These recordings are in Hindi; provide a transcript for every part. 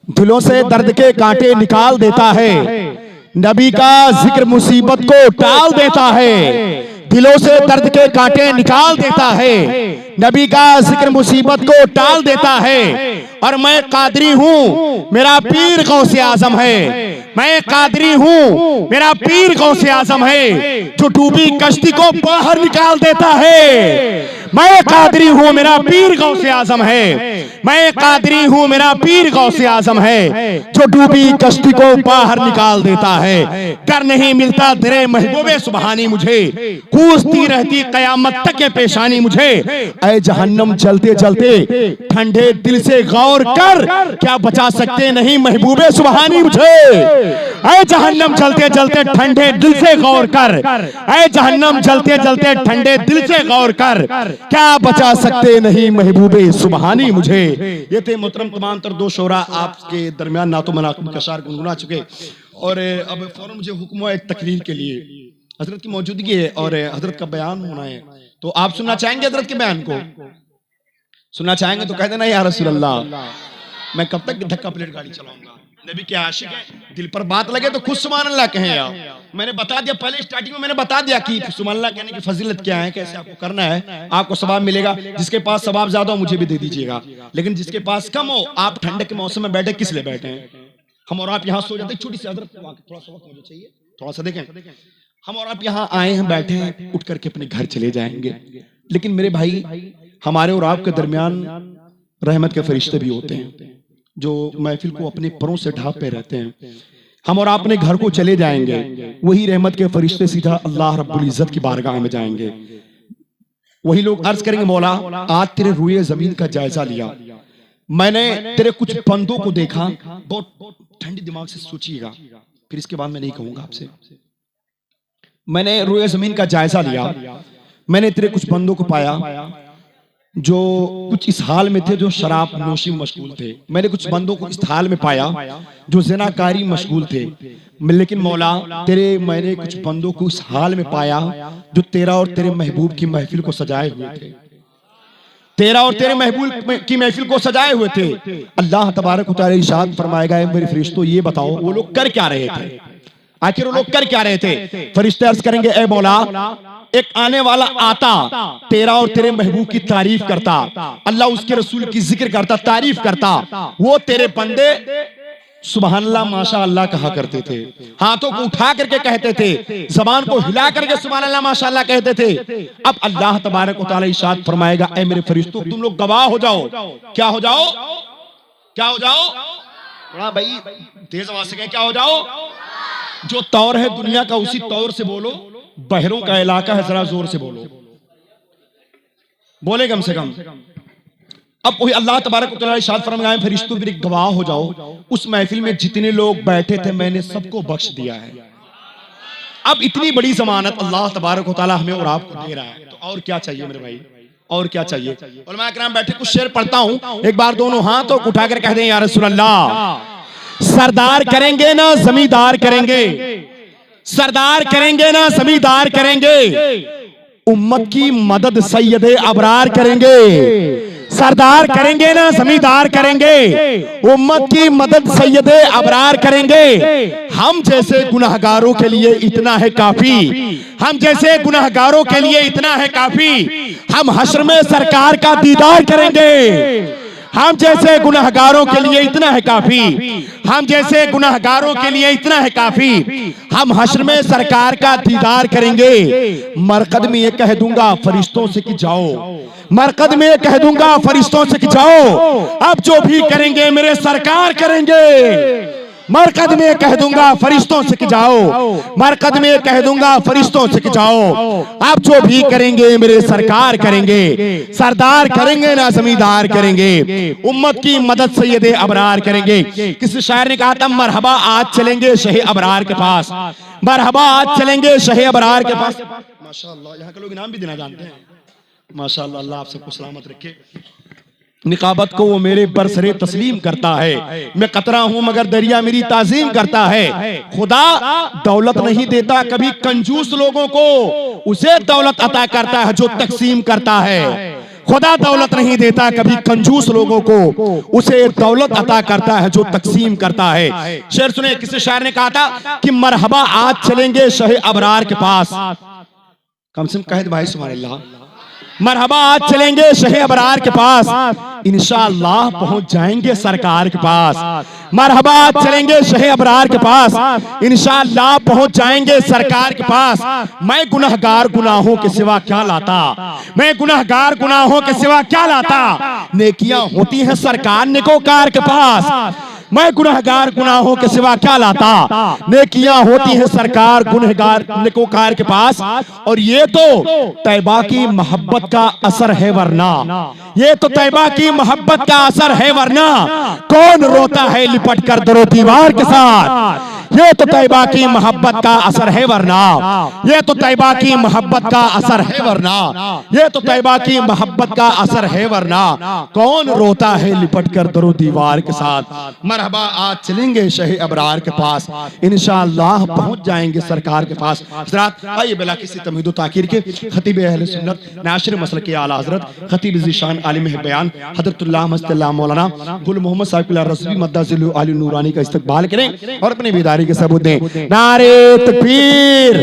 दिलों से दर्द के कांटे निकाल देता है। नबी का जिक्र मुसीबत को टाल देता है। दिलों से दर्द के कांटे निकाल देता है। नबी का जिक्र मुसीबत को टाल देता है। और मैं कादरी हूँ, मेरा पीर गौसे आजम है। मैं कादरी हूँ, मेरा पीर गौसे आजम है, जो डूबी कश्ती को बाहर निकाल देता है। मैं कादरी हूँ, मेरा पीर गौसे आजम है। मैं कादरी हूँ, मेरा पीर गौसे आजम है, जो डूबी कश्ती को बाहर निकाल देता है। कर नहीं मिलता तेरे महबूबे सुबहानी मुझे, कूदती रहती कयामत तक के पेशानी मुझे। ऐ जहन्नम चलते चलते ठंडे दिल से गौर कर, क्या बचा सकते नहीं महबूबे सुबहानी मुझे। ऐ जहन्नम चलते चलते ठंडे दिल से गौर कर, ऐ जहन्नम चलते चलते ठंडे दिल से गौर कर, क्या बचा सकते नहीं महबूबे सुबहानी मुझे। ये थे मोहतरम तमाम तर दो शोरा आपके दरमियान नातो मनाक़िब का शार गुनगुना चुके। और अब फौरन मुझे हुक्म हुआ एक तकरीर के लिए, हजरत की मौजूदगी है और हजरत का बयान होना है। तो आप सुनना चाहेंगे हजरत के बयान को? सुनना चाहेंगे तो कह देना या रसूल अल्लाह। मैं कब तक धक्का प्लेट गाड़ी चलाऊंगा? नबी के आशिक है, दिल पर बात लगे तो खुद सुभान अल्लाह कहें यार। मैंने बता दिया पहले स्टार्टिंग में, मैंने बता दिया कि सुभान अल्लाह कहने की फजीलत क्या है, कैसे आपको करना है, आपको सवाब मिलेगा। जिसके पास सवाब ज्यादा हो मुझे भी दे दीजिएगा, लेकिन जिसके पास कम हो, आप ठंडक के मौसम में बैठे किस लिए बैठे हैं? हम और आप यहाँ सो जाते, छोटी सी हजरत थोड़ा सा वक्त मुझे चाहिए, थोड़ा सा देखें। हम और आप यहाँ आए हैं, बैठे हैं, उठ करके अपने घर चले जाएंगे। लेकिन मेरे भाई, हमारे और आपके दरमियान रहमत के फरिश्ते भी होते हैं जो महफिल को अपने परों से ढांपे रहते हैं। हम और आप अपने घर को चले जाएंगे, वही रहमत के फरिश्ते सीधा अल्लाह रब्बुल इज्जत की बारगाह में जाएंगे। वही लोग अर्ज करेंगे, मौला आज तेरे रूए जमीन का जायजा लिया, मैंने तेरे कुछ बंदों को देखा। बहुत ठंडी दिमाग से सोचिएगा, फिर इसके बाद मैं नहीं कहूंगा आपसे। मैंने रूए जमीन का जायजा लिया, मैंने तेरे कुछ बंदों को पाया जो कुछ इस हाल में थे जो शराब नोशी में मशगूल थे। मैंने कुछ बंदों को इस हाल में पाया जो ज़िनाकारी मशगूल थे। लेकिन मौला मैंने कुछ बंदों को इस हाल में पाया जो तेरा और तेरे महबूब की महफिल को सजाए हुए थे। तेरा और तेरे महबूब की महफिल को सजाए हुए थे। अल्लाह तबारक व तआला इरशाद फरमाएगा, मेरे फरिश्तों ये बताओ वो लोग कर क्या रहे थे? आखिर वो लोग कर क्या रहे थे? फरिश्ते अर्ज करेंगे, ए मौला एक आने वाला आता तेरा और तेरे महबूब की तारीफ करता, अल्लाह उसके रसूल की जिक्र करता, तारीफ करता। वो तेरे बंदे सुभान अल्लाह माशा अल्लाह कहा करते थे, हाथों को उठा करके कहते थे, जबान को हिला करके सुभान अल्लाह माशा अल्लाह कहते थे। अब अल्लाह तबारक व तआला इरशाद फरमाएगा, ऐ मेरे फरिश्तों तुम लोग गवाह हो जाओ। क्या हो जाओ? क्या हो जाओ? बड़ा भाई तेज आवाज से क्या हो जाओ? जो तौर है दुनिया का उसी तौर से बोलो, बहरों का इलाका है जरा जोर से बोलो, बोले कम से कम। अब वही अल्लाह तबारक व तआला इरशाद फरमाएगा, फरिश्तों फिर गवाह हो जाओ, उस महफिल में जितने लोग बैठे थे मैंने सबको बख्श दिया है। अब इतनी बड़ी जमानत अल्लाह तबारक व तआला हमें और आपको दे रहा है, तो और क्या चाहिए मेरे भाई? और क्या चाहिए? उलमा किराम बैठे, कुछ शेर पढ़ता हूं, एक बार दोनों हाथों को उठाकर कह दें, या रसूल अल्लाह। सरदार करेंगे ना जमींदार करेंगे, सरदार करेंगे ना जमींदार करेंगे, उम्मत की मदद सैयदे अबरार करेंगे। सरदार करेंगे ना जमींदार करेंगे, उम्मत की मदद सैयदे अबरार करेंगे। हम जैसे गुनहगारों के लिए इतना है काफी, हम जैसे गुनहगारों के लिए इतना है काफी। हम हश्र में सरकार का दीदार करेंगे। हम जैसे गुनहगारों के लिए इतना है काफी, हम जैसे गुनहगारों के लिए इतना है काफी। हम हश्र में सरकार का दीदार करेंगे। मरकद में ये कह दूंगा फरिश्तों से कि जाओ, मरकद में ये कह दूंगा फरिश्तों से कि जाओ, अब जो भी करेंगे मेरे सरकार करेंगे। मरकद में कह दूंगा फरिश्तों से कि जाओ, मरकद में कह दूंगा फरिश्तों से कि जाओ, आप जो भी करेंगे मेरे सरकार करेंगे। सरदार करेंगे ना जमींदार करेंगे, उम्मत की मदद सैयदे अबरार करेंगे। किसी शायर ने कहा था, मरहबा आज चलेंगे शहे अबरार के पास, मरहबा आज चलेंगे शहे अबरार के पास। माशाअल्लाह, यहाँ के लोग इनाम भी देना जानते हैं। माशाअल्लाह, अल्लाह आप सबको सलामत रखे। निकाबत को वो मेरे बरसरे तस्लीम करता है, मैं कतरा हूं मगर दरिया मेरी ताजीम करता है। खुदा दौलत नहीं देता कभी कंजूस लोगों को, उसे दौलत अता करता है जो तकसीम करता है। खुदा दौलत नहीं देता, कभी कंजूस लोगों को उसे दौलत अता करता है जो तकसीम करता है। शेर सुने, किसी शायर ने कहा था कि मरहबा आज चलेंगे शहे अबरार के पास। कम से कम कहे भाई सुभान अल्लाह, मरहबा आज चलेंगे शहे अबरार के पास, इंशाअल्लाह पहुंच जाएंगे सरकार के पास। मरहबा आज चलेंगे शहे अबरार के पास, इंशाअल्लाह पहुंच जाएंगे सरकार के पास। मैं गुनहगार गुनाहों के सिवा क्या लाता, मैं गुनहगार गुनाहों के सिवा क्या लाता, नेकियां होती हैं सरकार नेकोकार के पास। मैं गुनहगार गुनाहों के सिवा क्या लाता, नेकियां होती हैं सरकार गुनहगार नेकोकार के पास। और ये तो तैबा की मोहब्बत का असर है वरना, ये तो तैबा की मोहब्बत का असर है वरना, कौन रोता है लिपट कर दरो दीवार के साथ। ये तो तैबा की मोहब्बत का असर है वरना, ये तो तैबा की मोहब्बत का असर है वरना, ये तो तैबा की मोहब्बत का असर है वरना, कौन रोता है लिपट कर दरो दीवार के साथ। मरहबा आज चलेंगे शहे अबरार के पास, इंशाअल्लाह पहुंच जाएंगे सरकार के पास। हज़रात आइए बिला किसी तमहीद ताकीर के खतीब अहले सुन्नत नाशिर मसल के आला हज़रत खतीब ज़ीशान आलिम बयान हज़रतुल्लाह मस्तल्लाह मौलाना गुल मोहम्मद साहिब रज़वी मद्दाज़िल आली नूरानी का इस्तकबाल करें और अपनी बेदारी के सबूत दें। नारे तकबीर,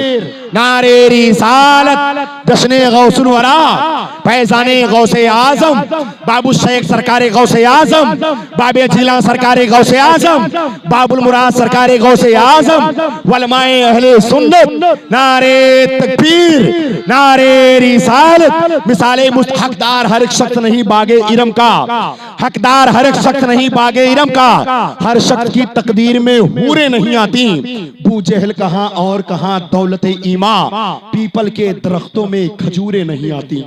नारे रिसालत, जश्ने गौसुल वरा, फैज़ाने गौसे आज़म, बाबू शेख सरकार गौसे आज़म, बाबे जिला सरकार गौसे आज़म, बाबुल मुराद सरकार गौसे आज़म, उलमाए अहले सुन्नत। नारे तकबीर, नारे रिसालत। मिसाले हकदार हर एक शख्स नहीं बागे इरम का, हकदार हर एक शख्स नहीं बागे इरम का, हर शख्स की तकदीर में हूरें नहीं आती। बू जहल कहां और कहां दौलत ईमा, पीपल के दरख्तों में खजूरें नहीं आती।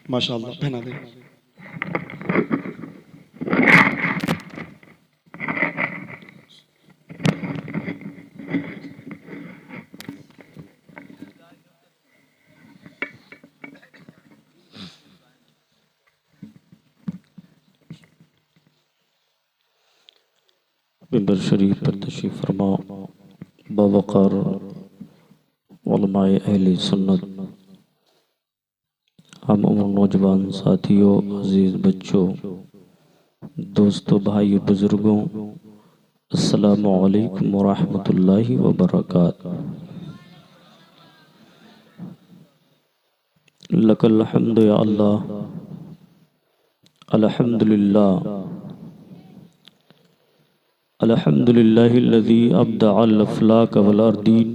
माशाअल्लाह पहना दे। मिंबर शरीफ पर तशरीफ फरमा बावकार उलमाए अहले सुन्नत, हम उम्र नौजवान साथियों, अजीज़ बच्चों, दोस्तों, भाई बुजुर्गों, अस्सलामु अलैकुम वरहमतुल्लाहि वबरकातुहू। लकल हम्दु या अल्लाह, अल्हम्दुलिल्लाह, अल्हम्दुलिल्लाहिल्लज़ी अब्दअल अफ़लाक वल अर्दीन,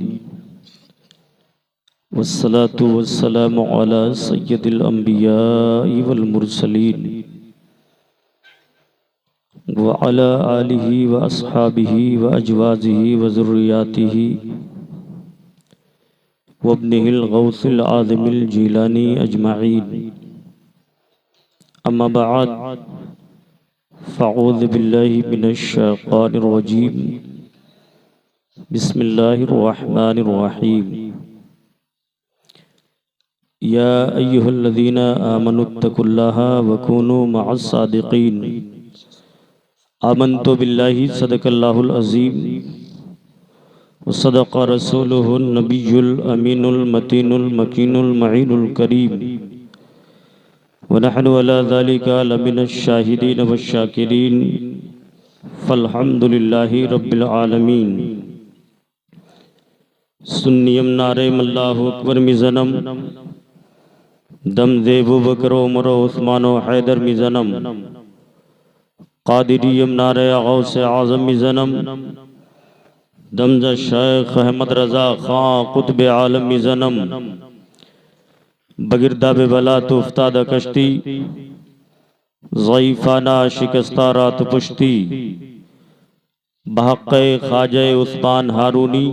वस्सलातु वस्सलामु अला सय्यदिल अंबियाइ वल मुरसलीन व अला आलिहि व अस्हाबिहि व अज़वाजिहि व ज़ुर्रियातिहि व इब्निहिल गौसिल आज़मिल जीलानी अजमईन। अम्मा बअद, फ़अऊज़ु बिल्लाहि मिनश शैतानिर रजीम। बिस्मिल्लाहिर रहमानिर रहीम। या अय्युहल्लज़ीना आमनुत्तकुल्लाहा व कूनू मअस सादिक़ीन। आमन्तु बिल्लाहि सदक़ल्लाहुल अज़ीम व सदक़ रसूलुहुन नबियुल अमीनुल मतीनुल मकीनुल मईनुल करीम व नहनु अला ज़ालिका लमिनश शाहिदीन व शाकिरीन फ़ल्हम्दुलिल्लाहि रब्बिल आलमीन। सुन्नियम नारे मल्लाहु अकबर मिज़नम, दम ज़ेबु बकर उमर उस्मान हैदर मिज़नम, क़ादिरियम नारे गौसे आज़म मिज़नम, दमजा शेख अहमद रज़ा खां कुतुब आलम मिज़नम, बगिरदा बेबला तो उफ्तादा कश्ती, ज़ईफ़ाना शिकस्ता रात पुश्ती, बहक़्क़े ख़ाजा उस्मान हारूनी,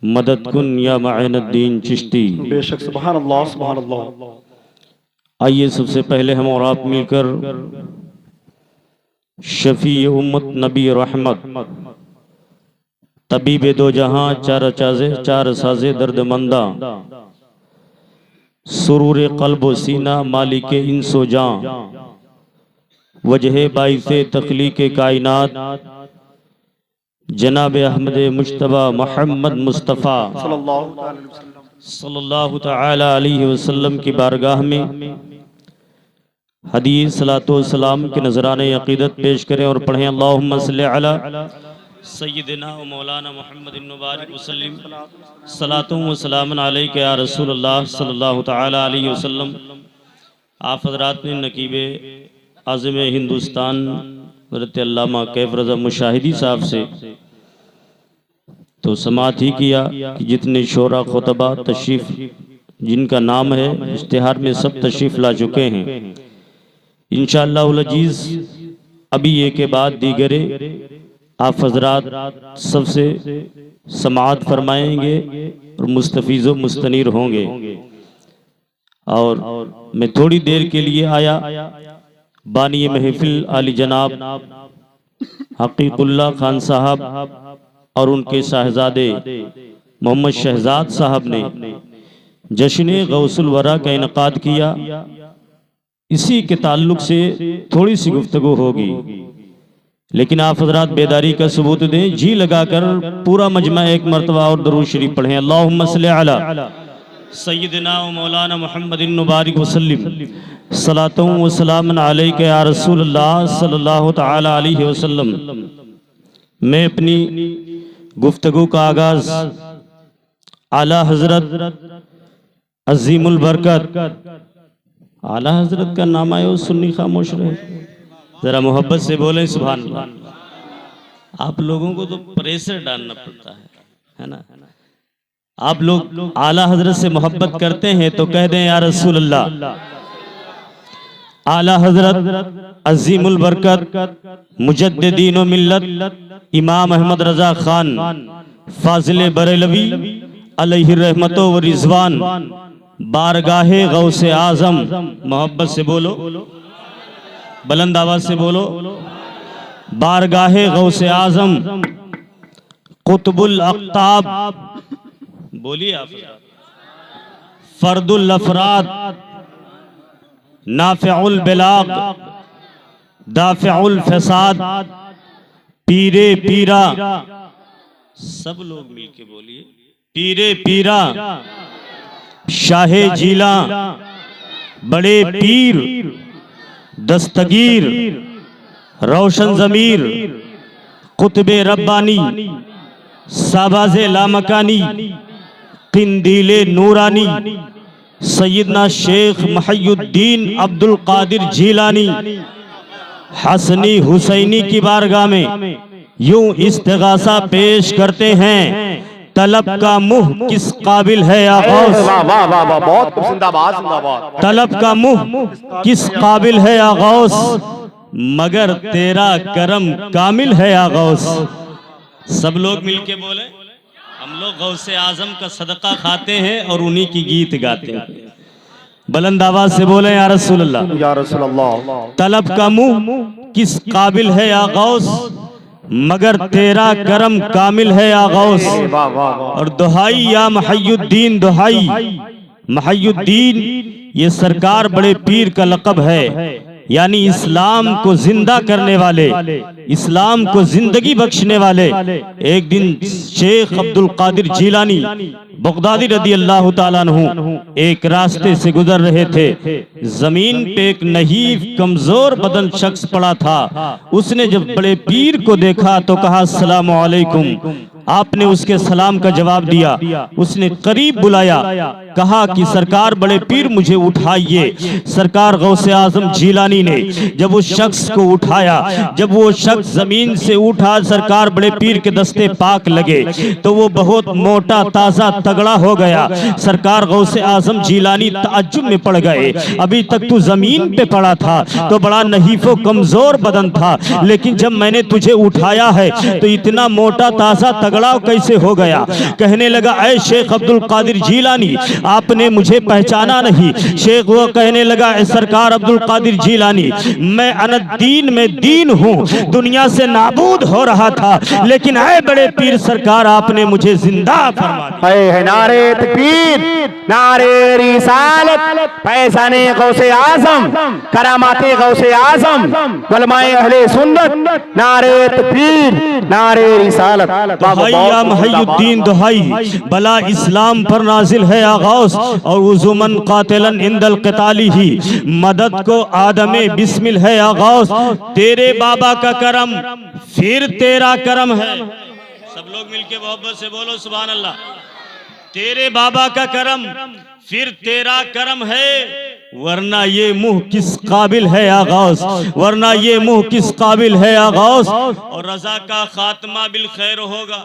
मदद कुन या माइनुद्दीन चिश्ती। बेशक, सुभान अल्लाह सुभान अल्लाह। आइए सबसे पहले हम और आप मिलकर शफी उम्मत नबी रहमत तबीब दो जहां चार साजे दर्द मंदा सुरूर कल्ब व सीना मालिक इंसो जां वजह बाइसे तख्लीक कायनात जनाब अहमद मुश्तबा मोहम्मद मुस्तफ़ा सल्लल्लाहु तआला अलैहि वसल्लम की बारगाह में हदीस सलातो सलाम के नजराने अकीदत पेश करें और पढ़ें। अल्लाहुम्मा सल्लि अला सय्यिदिना व मौलाना मुहम्मदिन मुबारक वसल्लम सलातुम व सलामुन अलैका या रसूलल्लाह सल्लल्लाहु तआला अलैहि वसल्लम। आप हज़रात ने नकीबे आज़म हिंदुस्तान हज़रत अल्लामा कैफ रज़ा मुशाहिदी साहब से तो समात ही किया कि जितने शोरा खुतबा तशरीफ़ जिनका नाम है इश्तिहार में सब तशरीफ़ ला चुके हैं। इंशाअल्लाहुल अजीज़ अभी ये के बाद दीगरे आप हज़रात सबसे समात फरमाएंगे और मुस्तफ़ीज़ व मुस्तनीर होंगे। और मैं थोड़ी देर के लिए आया बानी महफिल आली जनाब हकीकुल्लाह खान साहब और उनके साहजादे मोहम्मद शहजाद साहब ने जश्न गौसुल वरा का इनकाद किया। इसी के ताल्लुक से थोड़ी सी गुफ्तगू होगी, लेकिन आप हज़रात बेदारी का सबूत दें। जी लगाकर पूरा मजमा एक मरतबा और दरूद शरीफ पढ़ें। अल्लाहुम्मा सल्लि अला सय्यिदिना व मौलाना मुहम्मदिन मुबारक वसल्लम सलातुम व सलामुन अलैका या रसूलल्लाह सल्लल्लाहु तआला अलैहि वसल्लम। मैं अपनी गुफ्तगू का आगाज आला हजरत अजीमुल बरकत आला हजरत का नाम आयो सुन्नी खामोश रहे, जरा मोहब्बत से बोलें सुभान अल्लाह। आप लोगों को तो प्रेशर डालना पड़ता है ना। आप लोग आला हजरत से मोहब्बत करते हैं तो कह दें या रसूल अल्लाह। आला हजरत अजीमुल बरकत मुजद्दिदीन व मिल्लत इमाम अहमद रजा खान फाजिल बरेलवी अलैहि रहमतो व रिजवान बारगाहे गौसे आजम। मोहब्बत से बोलो, बुलंद आवाज से बोलो। बारगाहे गौसे आजम कुतुबुल अख्ताब, बोलिए आप। फर्दुल अफराद नाफिउल बिलाग दाफिउल फसाद पीरे पीरा, सब लोग मिलके बोलिए। पीरे पीरा शाहे जीला बड़े पीर दस्तगीर रोशन ज़मीर कुतबे रब्बानी साबाज़े लामकानी किंदीले नूरानी सैयदना शेख मुहय्यिद्दीन अब्दुल कादिर जीलानी हसनी हुसैनी की बारगाह में यूं इस्तिगासा पेश करते हैं। तलब का मुंह किस काबिल है या गौस, बहुत जिंदाबाद जिंदाबाद। तलब का मुंह किस काबिल है या गौस, मगर तेरा करम कामिल है या गौस। सब लोग मिलके बोले। हम लोग गौसे आजम का सदका खाते हैं और उन्हीं की गीत गाते हैं। बुलंद आवाज से बोले या रसूल अल्लाह। या रसूल अल्लाह। तलब का मुंह किस काबिल है या गौस, मगर तेरा करम कामिल है या गौस। और दुहाई या मुहय्यिद्दीन, दुहाई मुहय्यिद्दीन ये सरकार बड़े पीर का लक़ब है, यानी इस्लाम को जिंदा करने वाले, इस्लाम को जिंदगी बख्शने वाले। एक दिन शेख अब्दुल कादिर जीलानी बगदादी रदी अल्लाह ताला अन्हु एक रास्ते से गुजर रहे थे। जमीन पे एक नहीफ कमजोर बदन शख्स पड़ा था। उसने जब बड़े पीर को देखा तो कहा अस्सलामु अलैकुम। आपने उसके सलाम का जवाब दिया। उसने करीब बुलाया, कहा कि सरकार बड़े पीर मुझे उठाइए। सरकार गौसे आजम जीलानी ने जब उस शख्स को उठाया, जब वो शख्स जमीन से उठा, सरकार बड़े पीर के दस्ते पाक लगे तो वो बहुत मोटा ताजा तगड़ा हो गया। सरकार गौसे आजम जीलानी ताज्जुब में पड़ गए। अभी तक तू जमीन पे पड़ा था तो बड़ा नहीफो कमजोर बदन था, लेकिन जब मैंने तुझे उठाया है तो इतना मोटा ताजा तगड़ा पकड़ाव कैसे हो गया। कहने लगा, ऐ शेख अब्दुल कादिर जीलानी, आपने मुझे पहचाना नहीं। शेख वो कहने लगा, ऐ सरकार अब्दुल कादिर जीलानी, मैं अनदीन में दीन हूँ, दुनिया से नाबूद हो रहा था, लेकिन ऐ बड़े पीर सरकार आपने मुझे जिंदा फरमा दिया। है नारे तकबीर, नारे रिसालत, फैज़ाने गौसे आज़म, करामाते गौसे आज़म, उलमाए अहले सुन्नत, नारे तकबीर, नारे रिसालत। दुहाई या मुहय्यिद्दीन दुहाई, बला इस्लाम पर नाजिल है आगाज़, और उज़ुमन कातिलन इंदल क़िताली ही, मदद को आदमे बिस्मिल है आगाज़। तेरे बाबा का करम फिर तेरा करम है। सब लोग मिलके मोहब्बत से बोलो सुभान अल्लाह। तेरे बाबा का करम फिर तेरा करम है, वरना ये मुंह किस काबिल है आगाज़, वरना ये मुंह किस काबिल है आगाज़। और रजा का खात्मा बिल खैर होगा,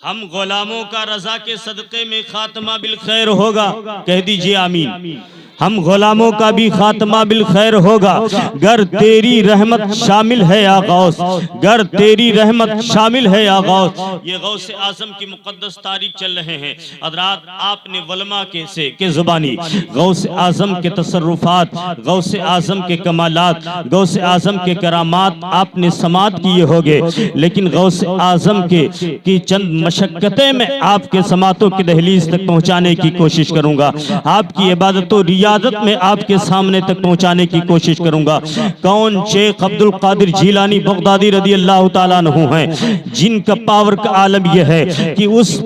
हम गुलामों का रजा के सदक़े में खात्मा बिल खैर होगा। कह दीजिए आमीन। हम गुलामों का भी खात्मा बिल खैर होगा, गर तेरी रहमत शामिल है आगाज़, गर तेरी रहमत शामिल है आगाज़। ये गौसे आज़म की मुक़द्दस तारीख चल रहे हैं हज़रात। आपने वलमा के ज़ुबानी गौसे आज़म के तसर्रुफ़ात, गौसे आज़म के कमालात, गौसे आज़म के करामात आपने समात किए होंगे, लेकिन गौसे आज़म की चंद मशक्क़तें मैं आपके समातों की दहलीज तक पहुँचाने की कोशिश करूँगा, आपकी इबादतों रियादत में आपके सामने तक पहुंचाने की कोशिश करूंगा। कौन? शेख अब्दुल कादिर जीलानी बगदादी रदी अल्लाह ताला अन्हु हैं, जिनका पावर का आलम यह है कि उस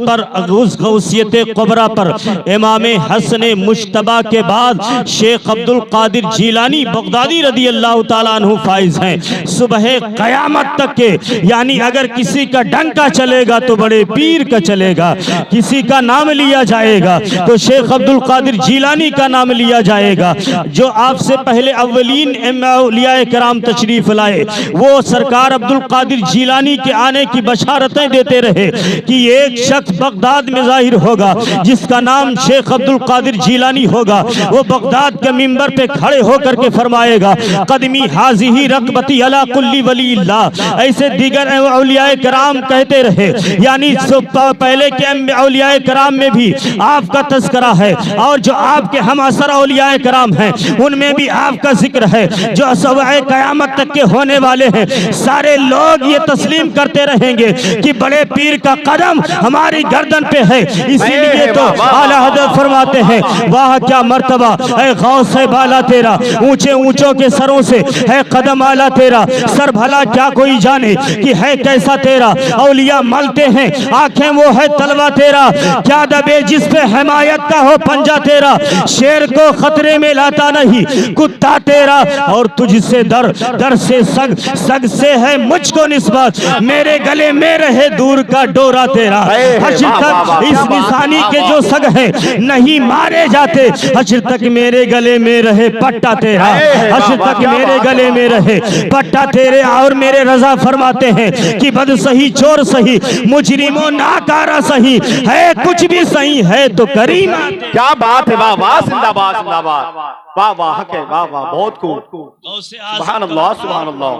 गौसियत कुबरा पर इमाम हसन मुश्तबा के बाद शेख अब्दुल कादिर जीलानी बगदादी रदी अल्लाह ताला अन्हु फाइज हैं सुबह क़यामत तक के। यानी अगर किसी का डंका चलेगा तो बड़े पीर का चलेगा, किसी का नाम लिया जाएगा तो शेख अब्दुल कादिर जीलानी का नाम लिया जाएगा। जो आपसे पहले अव्वलीन औलियाए कराम तशरीफ लाए, वो सरकार अब्दुल कादिर जीलानी के आने की बशारतें देते रहे कि एक शख्स बगदाद में जाहिर होगा जिसका नाम शेख अब्दुल कादिर जीलानी होगा। वो बगदाद के मिंबर पे खड़े होकर के फरमाएगा, कदमी हाज़िही रक़बती अला कुल्ली वलील्लाह। ऐसे दीगर औलियाए कराम कहते रहे, यानी पहले के औलियाए कराम में भी आपका तज़किरा है, और जो आपके हम असर औलियाए कराम हैं उनमें भी आपका जिक्र है, जो सवाए क़यामत तक के होने वाले हैं। सारे लोग ये तस्लीम करते रहेंगे कि बड़े पीर का कदम हमारी गर्दन पे है। इसीलिए तो आला हज़रत फरमाते हैं, वाह क्या मर्तबा है गौस है बाला तेरा, ऊंचे ऊंचों के सरों से है कदम आला तेरा। सर भला क्या कोई जाने कि है कैसा तेरा, औलिया मलते हैं आंखें वो है तलवा तेरा। क्या दबे जिस पे हिमायत का हो पंजा तेरा, शेर को खतरे में लाता नहीं कुत्ता तेरा। और तुझसे दर दर से सग सग से है मुझको निस्बत, मेरे गले में रहे दूर का डोरा तेरा। हश्र तक इस निशानी के जो सग है नहीं मारे जाते, हश्र तक मेरे गले में रहे पट्टा तेरा, हश्र तक मेरे गले में रहे पट्टा तेरे। और मेरे रजा फरमाते हैं कि बद सही चोर सही मुजरिमों नाकारा सही है, कुछ भी सही है तो करीम। क्या बात है, वाह वाह, जिंदाबाद जिंदाबाद, वाह वाह, हक है, वाह वाह, बहुत खूब, सुभान अल्लाह सुभान अल्लाह,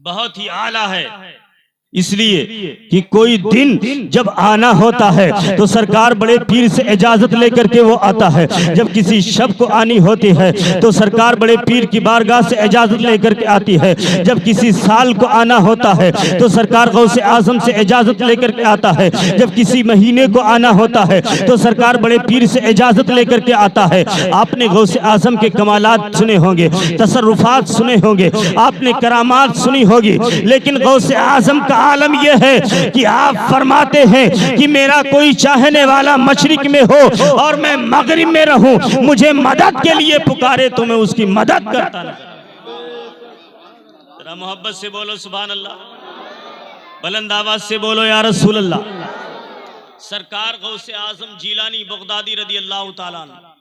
बहुत ही आला है। इसलिए कि कोई दिन जब आना होता है तो सरकार बड़े पीर से इजाजत लेकर के वो आता है। जब किसी शब को आनी होती है तो सरकार बड़े पीर की बारगाह से इजाजत लेकर के आती है। जब किसी साल को आना होता है तो सरकार गौसे आजम से इजाजत लेकर के आता है। जब किसी महीने को आना होता है तो सरकार बड़े पीर से इजाजत लेकर के आता है। आपने गौसे आजम के कमालात सुने होंगे, तसर्रुफात सुने होंगे, आपने करामात सुनी होगी, लेकिन गौसे आजम का आलम यह है कि आप फरमाते हैं कि मेरा कोई चाहने वाला मशरिक में हो और मैं मगरिब में रहूं, मुझे मदद के लिए पुकारे तो मैं उसकी मदद करता नहीं। जरा मोहब्बत से बोलो सुभान अल्लाह, बुलंद आवाज से बोलो या रसूल अल्लाह। सरकार गौसे आजम जीलानी बगदादी रदी अल्लाह ताला अन्हु,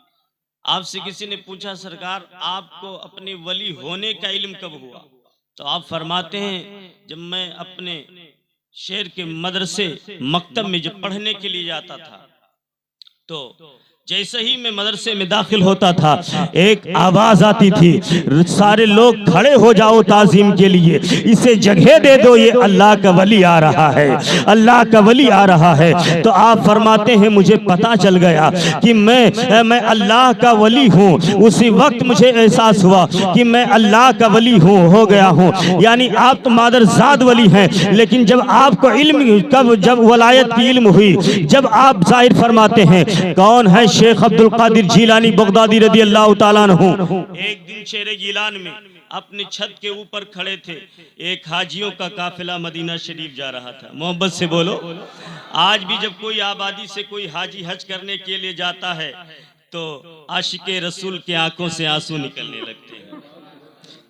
आपसे किसी ने पूछा सरकार आपको अपने वली होने का इल्म कब हुआ? तो आप फरमाते हैं जब मैं अपने शहर के मदरसे मकतब में जब पढ़ने के लिए जाता था तो जैसे ही मैं मदरसे में दाखिल होता था एक आवाज आती थी, सारे लोग खड़े हो जाओ ताजीम के लिए, इसे जगह दे दो, ये अल्लाह का वली आ रहा है, अल्लाह का वली आ रहा है। तो आप फरमाते हैं मुझे पता चल गया कि मैं अल्लाह का वली हूँ। उसी वक्त मुझे एहसास हुआ कि मैं अल्लाह का वली हूँ, हो गया हूँ। यानी आप तो मादरजाद वली हैं, लेकिन जब आपको इल्म, कब जब वलायत की इल्म हुई, जब आप जाहिर फरमाते हैं कौन है शेख अब्दुल कादिर जीलानी बगदादी रदी अल्लाह ताला अन्हु। एक दिन शेरे गीलान में अपने छत के ऊपर खड़े थे, एक हाजियों का काफिला मदीना शरीफ जा रहा था। मोहब्बत से बोलो। आज भी जब कोई आबादी से कोई हाजी हज करने के लिए जाता है तो आशिके रसूल के आंखों से आंसू निकलने लगते हैं।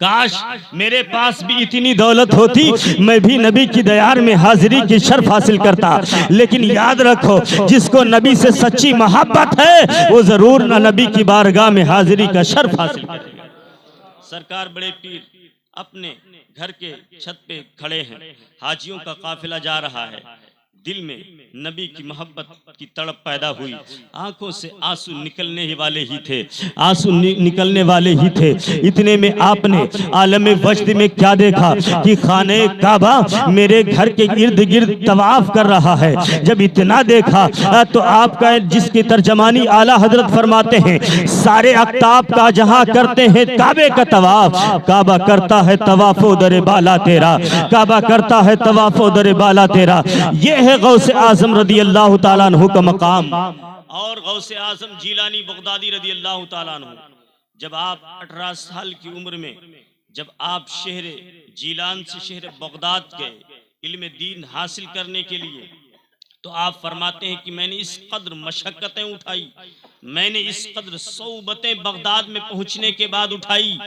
काश मेरे पास भी इतनी दौलत होती, मैं भी नबी की दयार में हाजिरी की शर्फ हासिल करता। लेकिन याद रखो, जिसको नबी से सच्ची मोहब्बत है वो जरूर ना नबी की बारगाह में हाजिरी का शर्फ हासिल करेगा। सरकार बड़े पीर अपने घर के छत पे खड़े हैं, हाजियों का काफिला जा रहा है, दिल में नबी की मोहब्बत की तड़प पैदा हुई, आंखों से आंसू निकलने ही वाले ही थे, आंसू निकलने वाले ही थे। इतने में आपने आलम वजद में क्या देखा कि खाने काबा मेरे घर के इर्द गिर्द तवाफ कर रहा है। जब इतना देखा तो आपका, जिसकी तर्जमानी आला हजरत फरमाते हैं, सारे अख्ताब का जहां करते हैं काबे का तवाफ, काबा करता है तवाफो दरे बाला तेरा, काबा करता है तवाफो दरे बाला तेरा। ये है गौसे आजम रदी अल्लाह ताला अन्हु का मकाम। और गौसे आजम जीलानी बगदादी रदी अल्लाह ताला अन्हु, जब आप 18 साल की उम्र में जब आप शहर जीलान से शहर बगदाद गए इल्म दीन हासिल करने के लिए, तो आप फरमाते हैं कि मैंने इस कद्र मशक्कतें उठाई, मैंने इस कद्र सौबतें बगदाद में पहुंचने के बाद उठाई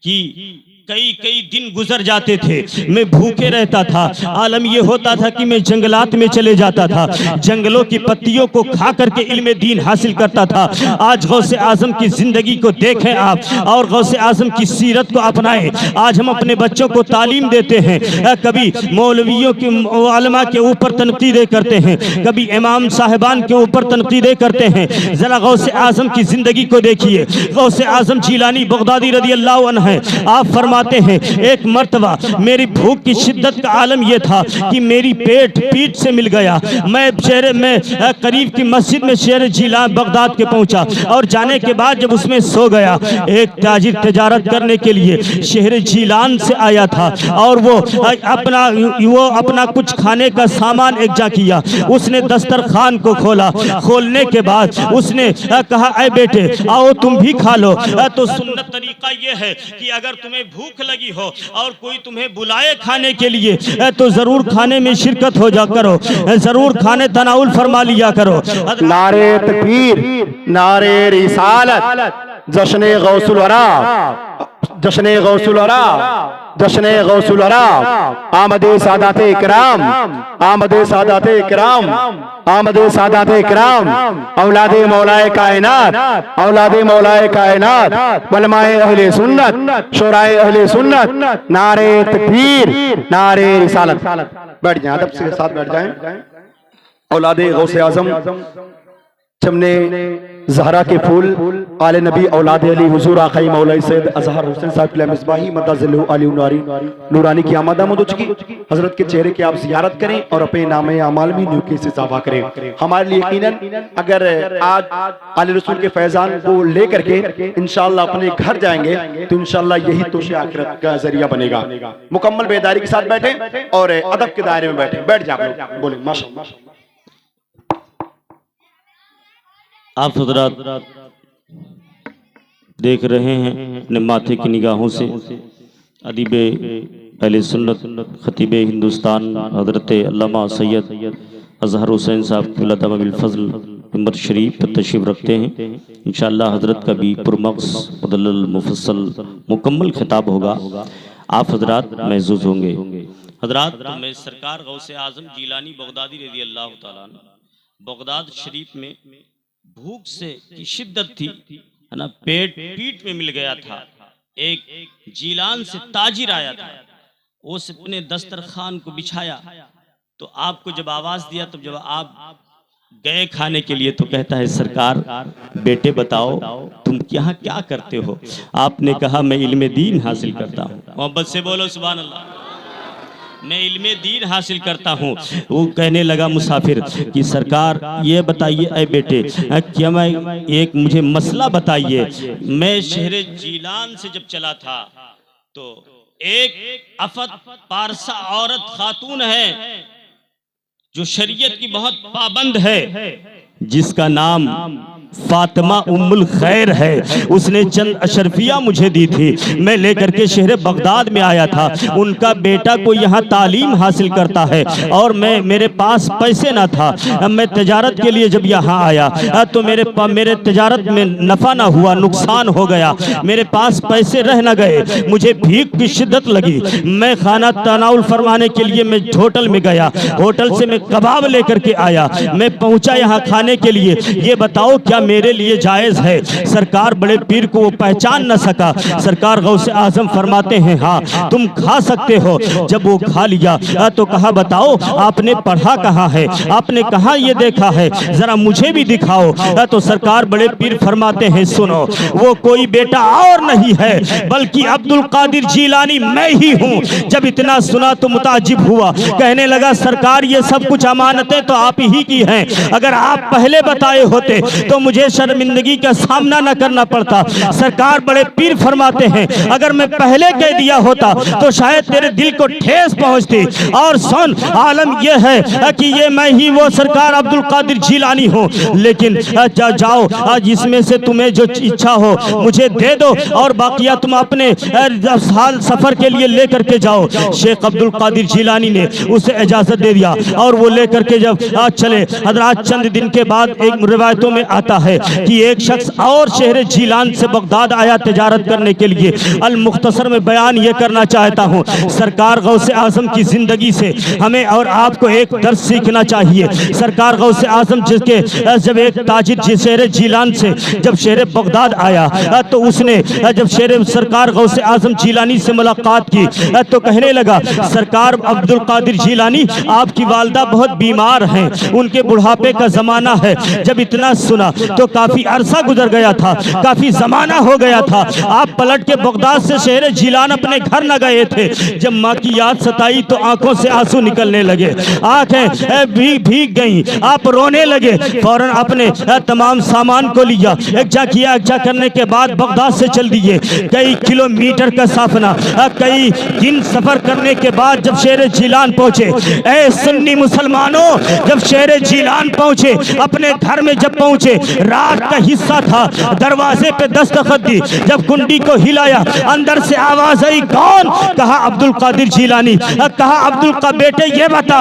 कि कई दिन गुजर जाते थे, मैं भूखे रहता था। आलम यह होता था कि मैं जंगलात में चले जाता था, जंगलों की पत्तियों को खा करके इल्म दीन हासिल करता था। आज गौसे आजम की जिंदगी को देखें आप और गौसे आजम की सीरत को अपनाएं। आज हम अपने बच्चों को तालीम देते हैं, कभी मौलवियों के उलमा के ऊपर तनकीदें करते हैं, कभी इमाम साहिबान के ऊपर तनकीदें करते हैं। जरा गौसे आजम की जिंदगी को देखिए। गौसे आजम जीलानी बगदादी रदी अल्लाह अन्हु है, आप फरमाते हैं एक मर्तबा मेरी भूख की शिद्दत का आलम यह था कि मेरी पीठ से मिल गया। मैं करीब की मस्जिद में शेर जीलान बगदाद के पहुंचा और जाने के बाद जब उसमें सो गया, एक ताजिर तिजारत करने के लिए शहर जीलान से आया था और वो अपना कुछ खाने का सामान एकजा किया। उसने दस्तरखान को खोला, खोलने के बाद उसने कहा ऐ बेटे आओ तुम भी खा लो। तो सुन्नत तरीका ये है कि अगर तुम्हें भूख लगी हो और कोई तुम्हें बुलाए खाने के लिए तो जरूर खाने में शिरकत हो जा करो, जरूर खाने तनाउल फरमा लिया करो। नारे तकबीर, नारे रिसालत, जश्न गौसुल वरा, जश्न गौसुल वरा, जश्न गौसुल वरा, आमदे सादाते इकराम, आमदे सादाते इकराम, आमदे सादाते इकराम, औलादे मौलाए कायनात, औलादे मौलाए कायनात, उलमाए अहले सुन्नत, शोराए अहले सुन्नत, नारे तकबीर, नारे रिसालत। बैठ जाएं, अदब से साथ बैठ जाएं। औलादे गौसे आजम चमने ज़हरा के फूल आले नबी औलाद अली हुजूर आक़ाई मौलाई सैयद अज़हर हुसैन साहब मिसबाही मदज़िल्लहु अली नूरानी की आमद की हजरत के चेहरे की आप ज़ियारत करें और अपने नामे अमाल में न्यूकी से इज़ाफ़ा करें। हमारे लिए यकीनन अगर आज आले रसूल के फैज़ान को लेकर के इंशाअल्लाह अपने घर जाएंगे तो इंशाअल्लाह यही तोशे आखिरत का जरिया बनेगा। मुकम्मल बेदारी के साथ बैठे और अदब के दायरे में बैठे। बैठ जाए, बोले माशाअल्लाह। आप हजरात देख रहे हैं अपने माथे की निगाहों से अदीब अहले सुन्नत खतीब हिंदुस्तान हजरत अल्लामा सैयद अज़हर हुसैन साहब क़िबला फजल मिंबर शरीफ पर तशरीफ़ रखते हैं। इंशाअल्लाह हजरत का भी पुरमक्स मुदल्लल मुफस्सल मुकम्मल खिताब होगा, आप हजरात महजूज होंगे। हजरात मैं सरकार गौसे आज़म जीलानी बगदादी रज़ी अल्लाह तआला बगदाद शरीफ में भूख से की शिद्दत थी, है ना, पीठ में मिल गया था। एक जीलान से ताजिर आया था, उस अपने दस्तरखान को बिछाया तो आपको जब आवाज दिया, तब जब आप गए खाने के लिए तो कहता है सरकार बेटे बताओ तुम यहाँ क्या करते हो। आपने कहा मैं इल्मे दीन हासिल करता हूँ। मोहब्बत से बोलो सुभान अल्लाह। मैं इल्मे दीन हासिल करता हूँ। वो कहने लगा मुसाफिर कि सरकार ये बताइए ऐ बेटे क्या मैं एक मुझे मसला बताइए। मैं शहर जीलान से जब चला था तो एक अफत पारसा औरत खातून है जो शरीयत की बहुत पाबंद है, जिसका नाम फातिमा उम्मुल खैर है। उसने चंद अशरफिया मुझे दी थी, मैं लेकर के शहर बगदाद में आया था। उनका बेटा को यहाँ तालीम हासिल करता है और मैं मेरे पास पैसे ना था। मैं तजारत के लिए जब यहाँ आया तो मेरे तजारत में नफ़ा ना हुआ, नुकसान हो गया। मेरे पास पैसे रह न गए, मुझे भीख की शिद्दत लगी। मैं खाना तनाउल फरमाने के लिए मैं होटल में गया, होटल से मैं कबाब लेकर के आया। मैं पहुँचा यहाँ खाने के लिए। ये बताओ क्या मेरे लिए जायज़ है? सरकार बड़े पीर को वो पहचान न सका। सरकार गौसे आजम फरमाते हैं हाँ तुम खा सकते हो। जब वो खा लिया तो कहा बताओ आपने पढ़ा कहाँ है, आपने कहाँ ये देखा है, जरा मुझे भी दिखाओ। तो सरकार बड़े पीर फरमाते हैं सुनो वो कोई बेटा और नहीं है बल्कि अब्दुल कादिर जीलानी मैं ही हूँ। जब इतना सुना तो मुताजिब हुआ, कहने लगा सरकार ये सब कुछ अमानतें तो आप ही की हैं, अगर आप पहले बताए होते तो मुझे शर्मिंदगी का सामना न करना पड़ता। सरकार बड़े पीर फरमाते हैं अगर मैं पहले कह दिया होता तो शायद तेरे दिल को ठेस पहुंचती। और सुन आलम यह है कि ये मैं ही वो सरकार अब्दुल कादिर जीलानी हूँ। लेकिन जाओ आज इसमें से तुम्हें जो इच्छा हो मुझे दे दो और बाकिया तुम अपने साल सफर के लिए लेकर के जाओ। शेख अब्दुल कादिर जीलानी ने उसे इजाजत दे दिया और वो लेकर के जब आज चले हजरात चंद दिन के बाद एक रिवायतों में आता है कि एक शख्स और शहर जीलान से बगदाद आया तिजारत करने के लिए। अल मुख्तसर में बयान ये करना चाहता हूँ सरकार गौसे आजम की जिंदगी से हमें और आपको एक दर्स सीखना चाहिए। सरकार गौसे आजम जिसके जब एक ताजिर शहर जीलान से जब शहर बगदाद आया तो उसने जब शहर सरकार गौसे आजम जीलानी से मुलाकात की तो कहने लगा सरकार अब्दुल कादिर जीलानी आपकी वालदा बहुत बीमार हैं, उनके बुढ़ापे का जमाना है। जब इतना सुना तो काफी अरसा गुजर गया था, काफी जमाना हो गया था। आप पलट के बगदाद से शहर जीलान अपने घर न गए थे। जब माँ की याद सताई तो आंखों से आंसू निकलने लगे, आंखें भीग गईं, आप रोने लगे। फौरन अपने तमाम सामान को लिया, एकजा किया, एकजा करने के बाद बगदाद से चल दिए। कई किलोमीटर का सफर, कई दिन सफर करने के बाद जब शहर जीलान पहुंचे, ऐ सुन्नी मुसलमानों जब शहर जीलान पहुंचे, अपने घर में जब पहुंचे रात का हिस्सा था, दरवाजे पे दस्तखत दी। जब कुंडी को हिलाया अंदर से आवाज आई कौन? कहा अब्दुल कादिर जीलानी। कहा अब्दुल का बेटे ये बता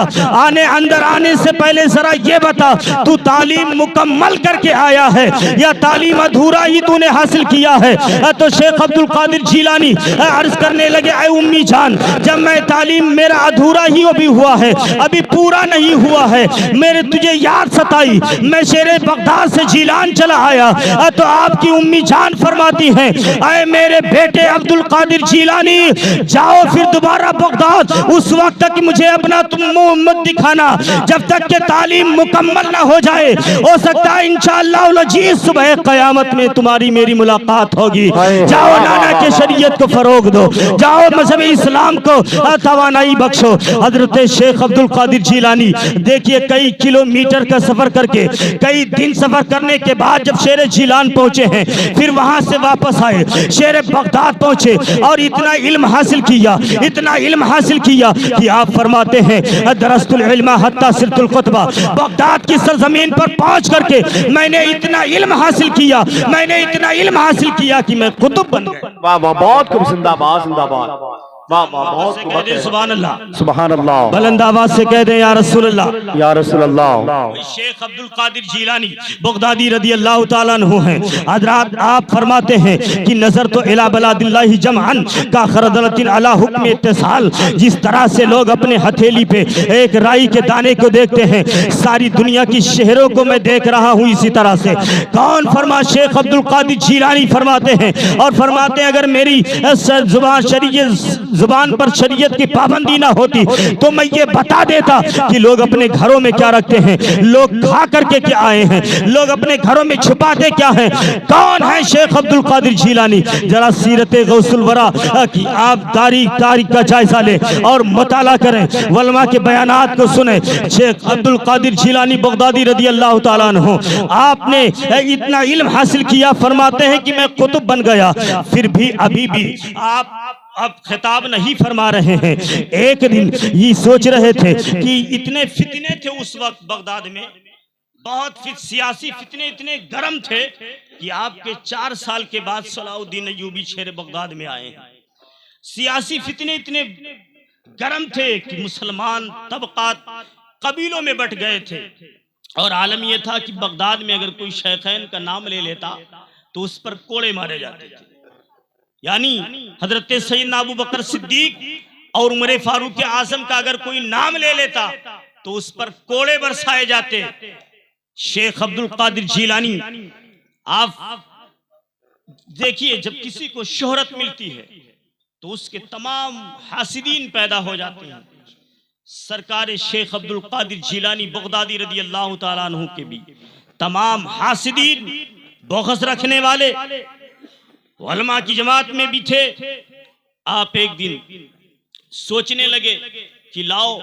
अंदर आने से पहले जरा ये बता तू तालीम मुकम्मल करके आया है या तालीम अधूरा ही तूने हासिल किया है? तो शेख अब्दुल कादिर जीलानी अर्ज करने लगे ऐ उम्मी जान जब मैं तालीम मेरा अधूरा ही अभी हुआ है, अभी पूरा नहीं हुआ है। मेरे तुझे याद सताई, मैं शेरे बगदाद से जीलान चला आया तो आपकी उम्मी जान फरमाती हैं ऐ मेरे बेटे अब्दुल कादिर जीलानी जाओ फिर दोबारा बगदाद, उस वक्त तक मुझे अपना तुम मुंह मत दिखाना जब तक के तालीम मुकम्मल ना हो जाए। हो सकता है इंशाअल्लाह अज़ीज़ सुबह क़यामत में तुम्हारी मेरी मुलाकात होगी। जाओ नाना के शरीयत को फरोग दो, जाओ मज़हब इस्लाम को तवानाई बख्शो। हजरत शेख अब्दुल कादिर जीलानी देखिए कई किलोमीटर का सफर करके, कई दिन सफर करने के बाद जब शेर जीलान पहुंचे हैं, फिर वहां से वापस आए, शेर बगदाद पहुंचे और इतना इल्म हासिल किया, इतना इल्म हासिल किया कि आप फरमाते हैं दरस्तुल इल्मा हत्ता सिरतुल कुतबा, बगदाद की सरजमीन पर पहुंच करके मैंने इतना इल्म हासिल किया, मैंने इतना इल्म हासिल किया कि मैं कुतुब बन गया। वाह वाह बहुत खूब, जिंदाबाद जिंदाबाद, वाह वाह बहुत खूब, सुभान अल्लाह, सुभान अल्लाह। बुलंद आवाज से कह दें या रसूल अल्लाह, या रसूल अल्लाह। शेख अब्दुल कादिर जीलानी बगदादी रदी अल्लाह ताला अन्हु हैं। हजरात आप फरमाते हैं कि नजर तो इला बलादिल्लाहि जमअन का खरदलतिन अला हुक्म इत्तिसाल, जिस तरह से लोग अपने हथेली पे एक राई के दाने को देखते हैं, सारी दुनिया की शहरों को मैं देख रहा हूँ इसी तरह से। कौन फरमा? शेख अब्दुल कादिर जीलानी फरमाते हैं और फरमाते हैं अगर मेरी जुबान शरीय जुबान पर शरीयत की पाबंदी ना होती तो मैं ये बता देता कि लोग अपने घरों में क्या रखते हैं, लोग खा करके क्या आए हैं, लोग अपने घरों में छुपाते क्या हैं। कौन है शेख अब्दुल कादिर जिलानी? जरा सीरत गौसुल वरा की आप तारीख का जायजा लें और मुताला करें, वलमा के बयानात को सुने। शेख अब्दुल कादिर जिलानी बगदादी रदी अल्लाह ताला अन्हु, आपने इतना इल्म हासिल किया, फरमाते हैं कि मैं कुतुब बन गया, फिर भी अभी भी आप अब खिताब नहीं फरमा रहे हैं। एक दिन ये सोच रहे थे कि इतने फितने थे उस वक्त बगदाद में, बहुत सियासी फितने इतने गर्म थे कि आपके 4 साल के बाद सलाउद्दीन अय्यूबी शेर बगदाद में आए हैं। सियासी फितने इतने गर्म थे कि मुसलमान तबकात कबीलों में बट गए थे और आलम यह था कि बगदाद में अगर कोई शेखैन का नाम ले लेता तो उस पर कोड़े मारे जाते थे। यानी हजरत सैयदना अबू बकर सिद्दीक और उमर फारूक आजम का अगर कोई नाम ले लेता तो उस पर कोड़े बरसाए जाते। शेख अब्दुल कादिर जिलानी, आप देखिए जब किसी को शोहरत मिलती है तो उसके तमाम हासिदीन पैदा हो जाते हैं। सरकार शेख अब्दुल कादिर जिलानी बगदादी रदी अल्लाह ताला अन्हु के भी तमाम हासिदीन, बग़ज़ रखने वाले उलमा की जमात में भी थे। आप एक दिन सोचने लगे कि लाओ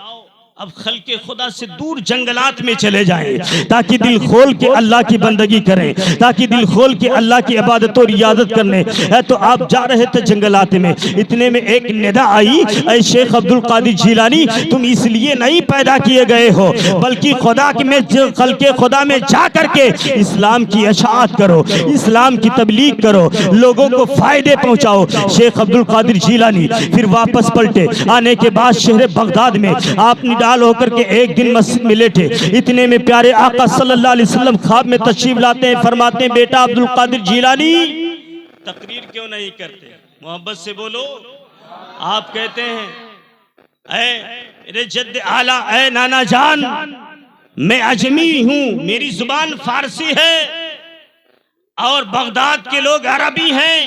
अब खल्के खुदा से दूर जंगलात में चले जाएं ताकि दिल खोल के अल्लाह की बंदगी करें, ताकि दिल खोल के अल्लाह की इबादत और रियादत करने। तो आप जा रहे थे जंगलात में, इतने में एक निदा आई, ऐ शेख अब्दुल कादिर जिलानी, तुम इसलिए नहीं पैदा किए गए हो बल्कि खुदा में खल्के खुदा में जा करके इस्लाम की अशाअत करो, इस्लाम की तबलीग करो, लोगों को फायदे पहुंचाओ। शेख अब्दुल कादिर जिलानी फिर वापस पलटे। आने के बाद शहर बगदाद में आप होकर के एक दिन मस्जिद में लेटे। इतने में प्यारे आका सल्लल्लाहु अलैहि वसल्लम ख्वाब में तशरीफ लाते हैं, फरमाते हैं बेटा अब्दुल कादिर जिलानी तकरीर क्यों नहीं करते? मोहब्बत से बोलो। आप कहते हैं ऐ जद्द आला, ऐ नाना जान, मैं अजमी हूं, मेरी जुबान फारसी है और बगदाद के लोग अरबी हैं,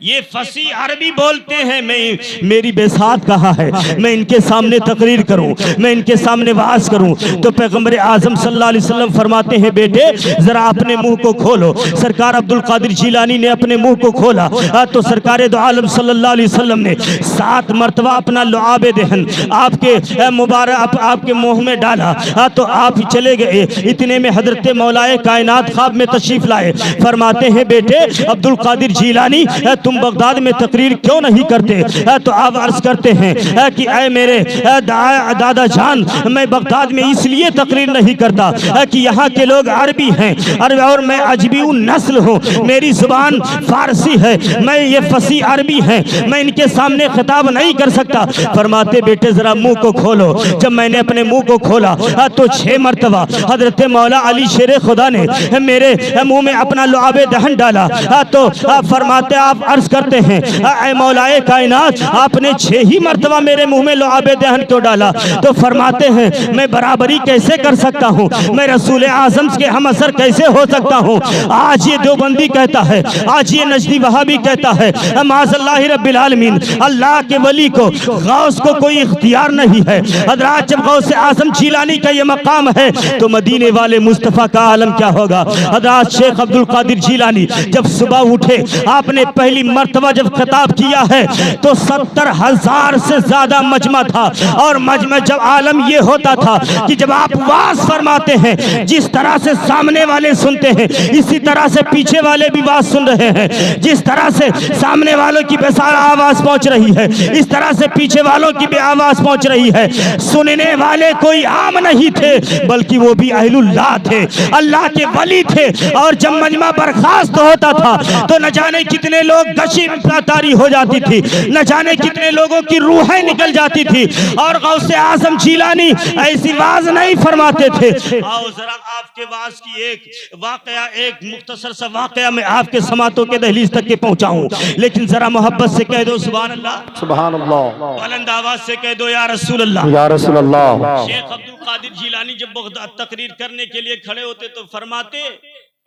ये फसी अरबी बोलते हैं, मैं मेरी बेसात कहाँ है, मैं इनके सामने तकरीर करूं, मैं इनके सामने वाज करूं। तो पैगंबर आजम सल्लल्लाहु अलैहि वसल्लम फरमाते हैं बेटे जरा अपने मुंह को खोलो। सरकार अब्दुल कादिर जिलानी ने अपने मुंह को खोला तो सरकार दो आलम सल्लल्लाहु अलैहि वसल्लम ने 7 मरतबा अपना लुआब दहन आपके मुबारक आपके मुंह में डाला तो आप चले गए। इतने में हजरत मौलाए कायनात ख्वाब में तशरीफ लाए, फरमाते हैं बेटे अब्दुल कादिर जिलानी तुम बगदाद में तकरीर क्यों नहीं करते? तो आप अर्ज करते हैं कि ऐ मेरे दादा जान, मैं बगदाद में इसलिए तकरीर नहीं करता कि यहाँ के लोग अरबी हैं और मैं अजबी नस्ल हूँ, मेरी जुबान फारसी है, मैं ये फसी अरबी है, मैं इनके सामने खिताब नहीं कर सकता। फरमाते बेटे जरा मुंह को खोलो। जब मैंने अपने मुंह को खोला तो 6 मरतबा हजरत मौला अली शेर खुदा ने मेरे मुंह में अपना लुआबे दहन डाला। तो फरमाते आप अर्ज करते हैं ऐ मौलाए कायनात, आपने 6 ही मरतबा मेरे मुंह में लुआबे दहन क्यों डाला? तो फरमाते हैं मैं बराबरी कैसे कर सकता हूँ, मैं रसूल आजम के हम असर कैसे हो सकता हूँ? आज ये देवबंदी कहता है, आज ये नजदी वहाबी कहता है माज़ल्लाहि रब्बिल आलमीन, अल्लाह के वली को गौस को कोई इख्तियार नहीं है। हज़रात जब गौस आजम जिलानी का ये मकाम है तो मदीने वाले मुस्तफ़ा का आलम क्या होगा? हज़रात शेख अब्दुल कादिर जिलानी जब सुबह उठे, आपने पहली मर्तबा जब खिताब किया है तो 70,000 से ज्यादा मजमा था और मजमा जब आलम ये होता था कि जब आप वाज फरमाते हैं जिस तरह से सामने वाले सुनते हैं इसी तरह से पीछे वाले भी वाज सुन रहे हैं, जिस तरह से सामने वालों की बेसारा आवाज पहुंच रही है इस तरह से पीछे वालों की भी आवाज पहुंच रही है। सुनने वाले कोई आम नहीं थे बल्कि वो भी अहलुल्लाह थे, अल्लाह के वली थे। और जब मजमा बर्खास्त होता था तो न जाने कितने लोग गशी में तारी हो जाती थी, न जाने कितने लोगों की रूहें निकल जाती थी। और गौसे आजम जिलानी ऐसी वाज नहीं फरमाते थे। आओ जरा आपके वाज की एक वाकया, एक मुख्तसर सा वाकया मैं आपके समातों के दहलीज तक के पहुंचाऊं, लेकिन जरा मोहब्बत से कह दो सुभान अल्लाह, सुभान अल्लाह, बुलंद आवाज से कह दो या रसूल अल्लाह, या रसूल अल्लाह। शेख अब्दुल कादिर जिलानी जब बगदाद तकरीर करने के लिए खड़े होते तो फरमाते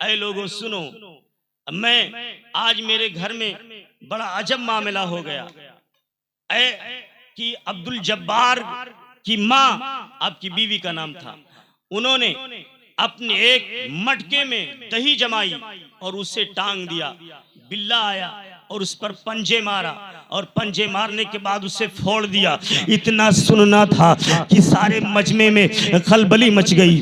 ऐ लोगों सुनो, मैं आज मेरे घर में बड़ा अजब मामला हो गया। कि अब्दुल जब्बार की माँ, आपकी बीवी का नाम था, उन्होंने अपने एक मटके में दही जमाई और उसे टांग दिया। बिल्ला आया और उस पर पंजे मारा और पंजे मारने के बाद उसे फोड़ दिया। इतना सुनना था कि सारे मजमे में खलबली मच गई,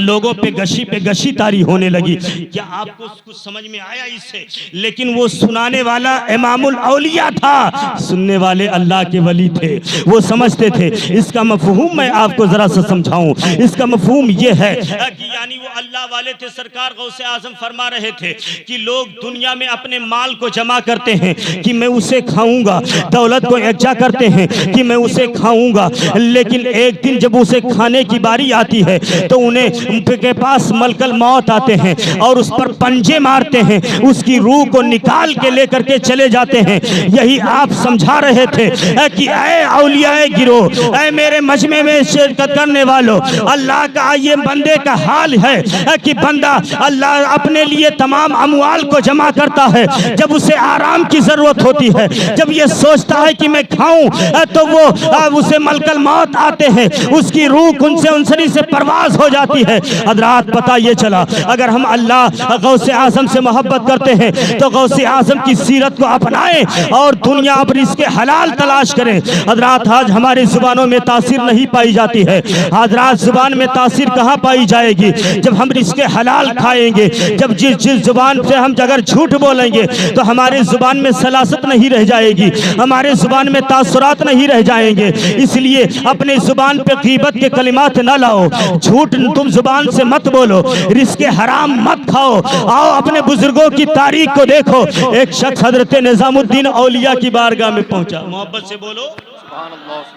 लोगों पे गशी तारी होने लगी। क्या आपको कुछ समझ में आया इससे? लेकिन वो सुनाने वाला इमामुल औलिया था, सुनने वाले अल्लाह के वली थे, वो समझते थे। इसका मफहूम मैं आपको जरा सा समझाऊं। इसका मफहूम ये है कि यानी वो अल्लाह वाले थे। सरकार गौसे आजम फरमा रहे थे कि लोग दुनिया में अपने माल को जमा करते हैं कि मैं उसे खाऊंगा, दौलत को इकट्ठा करते हैं कि मैं उसे खाऊंगा, लेकिन एक दिन जब उसे खाने की बारी आती है तो उन्हें के पास मलकल मौत आते हैं और उस पर पंजे मारते हैं, उसकी रूह को निकाल के लेकर के चले जाते हैं। यही आप समझा रहे थे कि ऐ औलियाए गिरोह, ऐ मेरे मजमे में शिरकत करने वालों, अल्लाह का ये बंदे का हाल है कि बंदा अल्लाह अपने लिए तमाम अमवाल को जमा करता है, जब उसे आराम की जरूरत होती है, जब ये सोचता है कि मैं खाऊं, तो वो उसे मलकल मौत आते हैं, उसकी रूह उनसे उनसरी से परवाज हो जाती है। हजरात पता ये चला, अगर हम अल्लाह गौसे आजम से मोहब्बत करते हैं तो गौसे आजम की सीरत को अपनाएं और दुनिया पर इसके हलाल तलाश करें। हजरात आज हमारी जुबानों में तासीर नहीं पाई जाती है। हजरात जुबान में तासीर कहाँ पाई जाएगी? जब हम इसके हलाल खाएंगे, जब जिस जुबान से हम अगर झूठ बोलेंगे तो हमारे जुबान में सलासत नहीं रह जाएगी, हमारे जुबान में तासुरात नहीं रह जाएंगे। इसलिए अपने जुबान पे गीबत के कलिमात ना लाओ, झूठ तुम जुबान से मत बोलो, रिस्के हराम मत खाओ। आओ अपने बुजुर्गों की तारीख को देखो। एक शख्स हजरत निजामुद्दीन औलिया की बारगाह में पहुंचा। मोहब्बत से बोलो,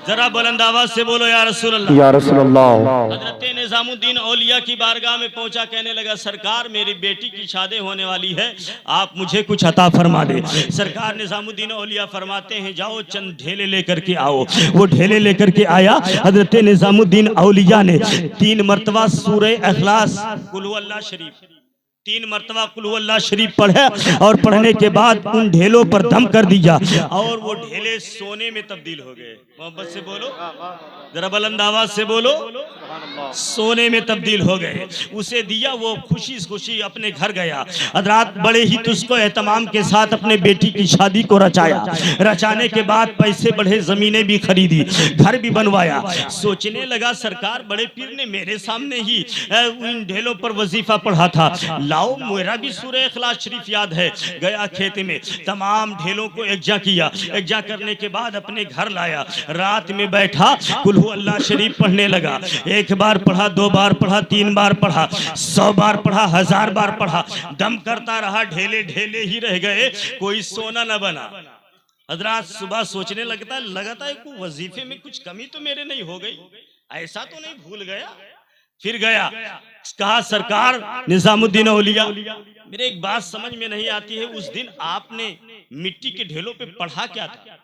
जरा बुलंद आवाज से बोलो या रसूल अल्लाह, या रसूल अल्लाह। हजरत निजामुद्दीन औलिया की बारगाह में पहुंचा, कहने लगा सरकार मेरी बेटी की शादी होने वाली है, आप मुझे कुछ अता फरमा दे। सरकार निजामुद्दीन औलिया फरमाते हैं जाओ चंद ढेले लेकर के आओ। वो ढेले लेकर के आया। हजरत निजामुद्दीन औलिया ने 3 मरतबा सूरह इखलास कुल हु अल्लाह शरीफ 3 मरतबा कुल हु अल्लाह शरीफ पढ़े और पढ़ने के बाद उन ढेलों पर दम कर दिया और वो ढेले सोने में तब्दील हो गए। मोहब्बत से बोलो, जरा बुलंद आवाज से बोलो, सोने में तब्दील हो गए। उसे दिया, वो खुशी खुशी अपने घर गया। हजरात बड़े ही तुझको एहतमाम के साथ अपने बेटी की शादी को रचाया। रचाने के बाद पैसे बढ़े, जमीनें भी खरीदी, घर भी बनवाया। सोचने लगा सरकार बड़े पीर ने मेरे सामने ही इन ढेलों पर वजीफा पढ़ा था, लाओ मेरा भी सूरह इखलास शरीफ याद है। गया खेत में, तमाम ढेलों को एकजा किया, एकजा करने के बाद अपने घर लाया। रात में बैठा कुल हु अल्लाह शरीफ पढ़ने लगा। 1 बार पढ़ा, 2 बार पढ़ा, 3 बार पढ़ा, 100 बार पढ़ा, 1000 बार पढ़ा। दम करता रहा, ढेले ढेले ही रह गए, कोई सोना न बना। हजरात सुबह सोचने लगता है कि वजीफे में कुछ कमी तो मेरे नहीं हो गई, ऐसा तो नहीं भूल गया। फिर गया, कहा सरकार निजामुद्दीन औलिया मेरे एक बात समझ में नहीं आती है, उस दिन आपने मिट्टी के ढेलों पे पढ़ा क्या था?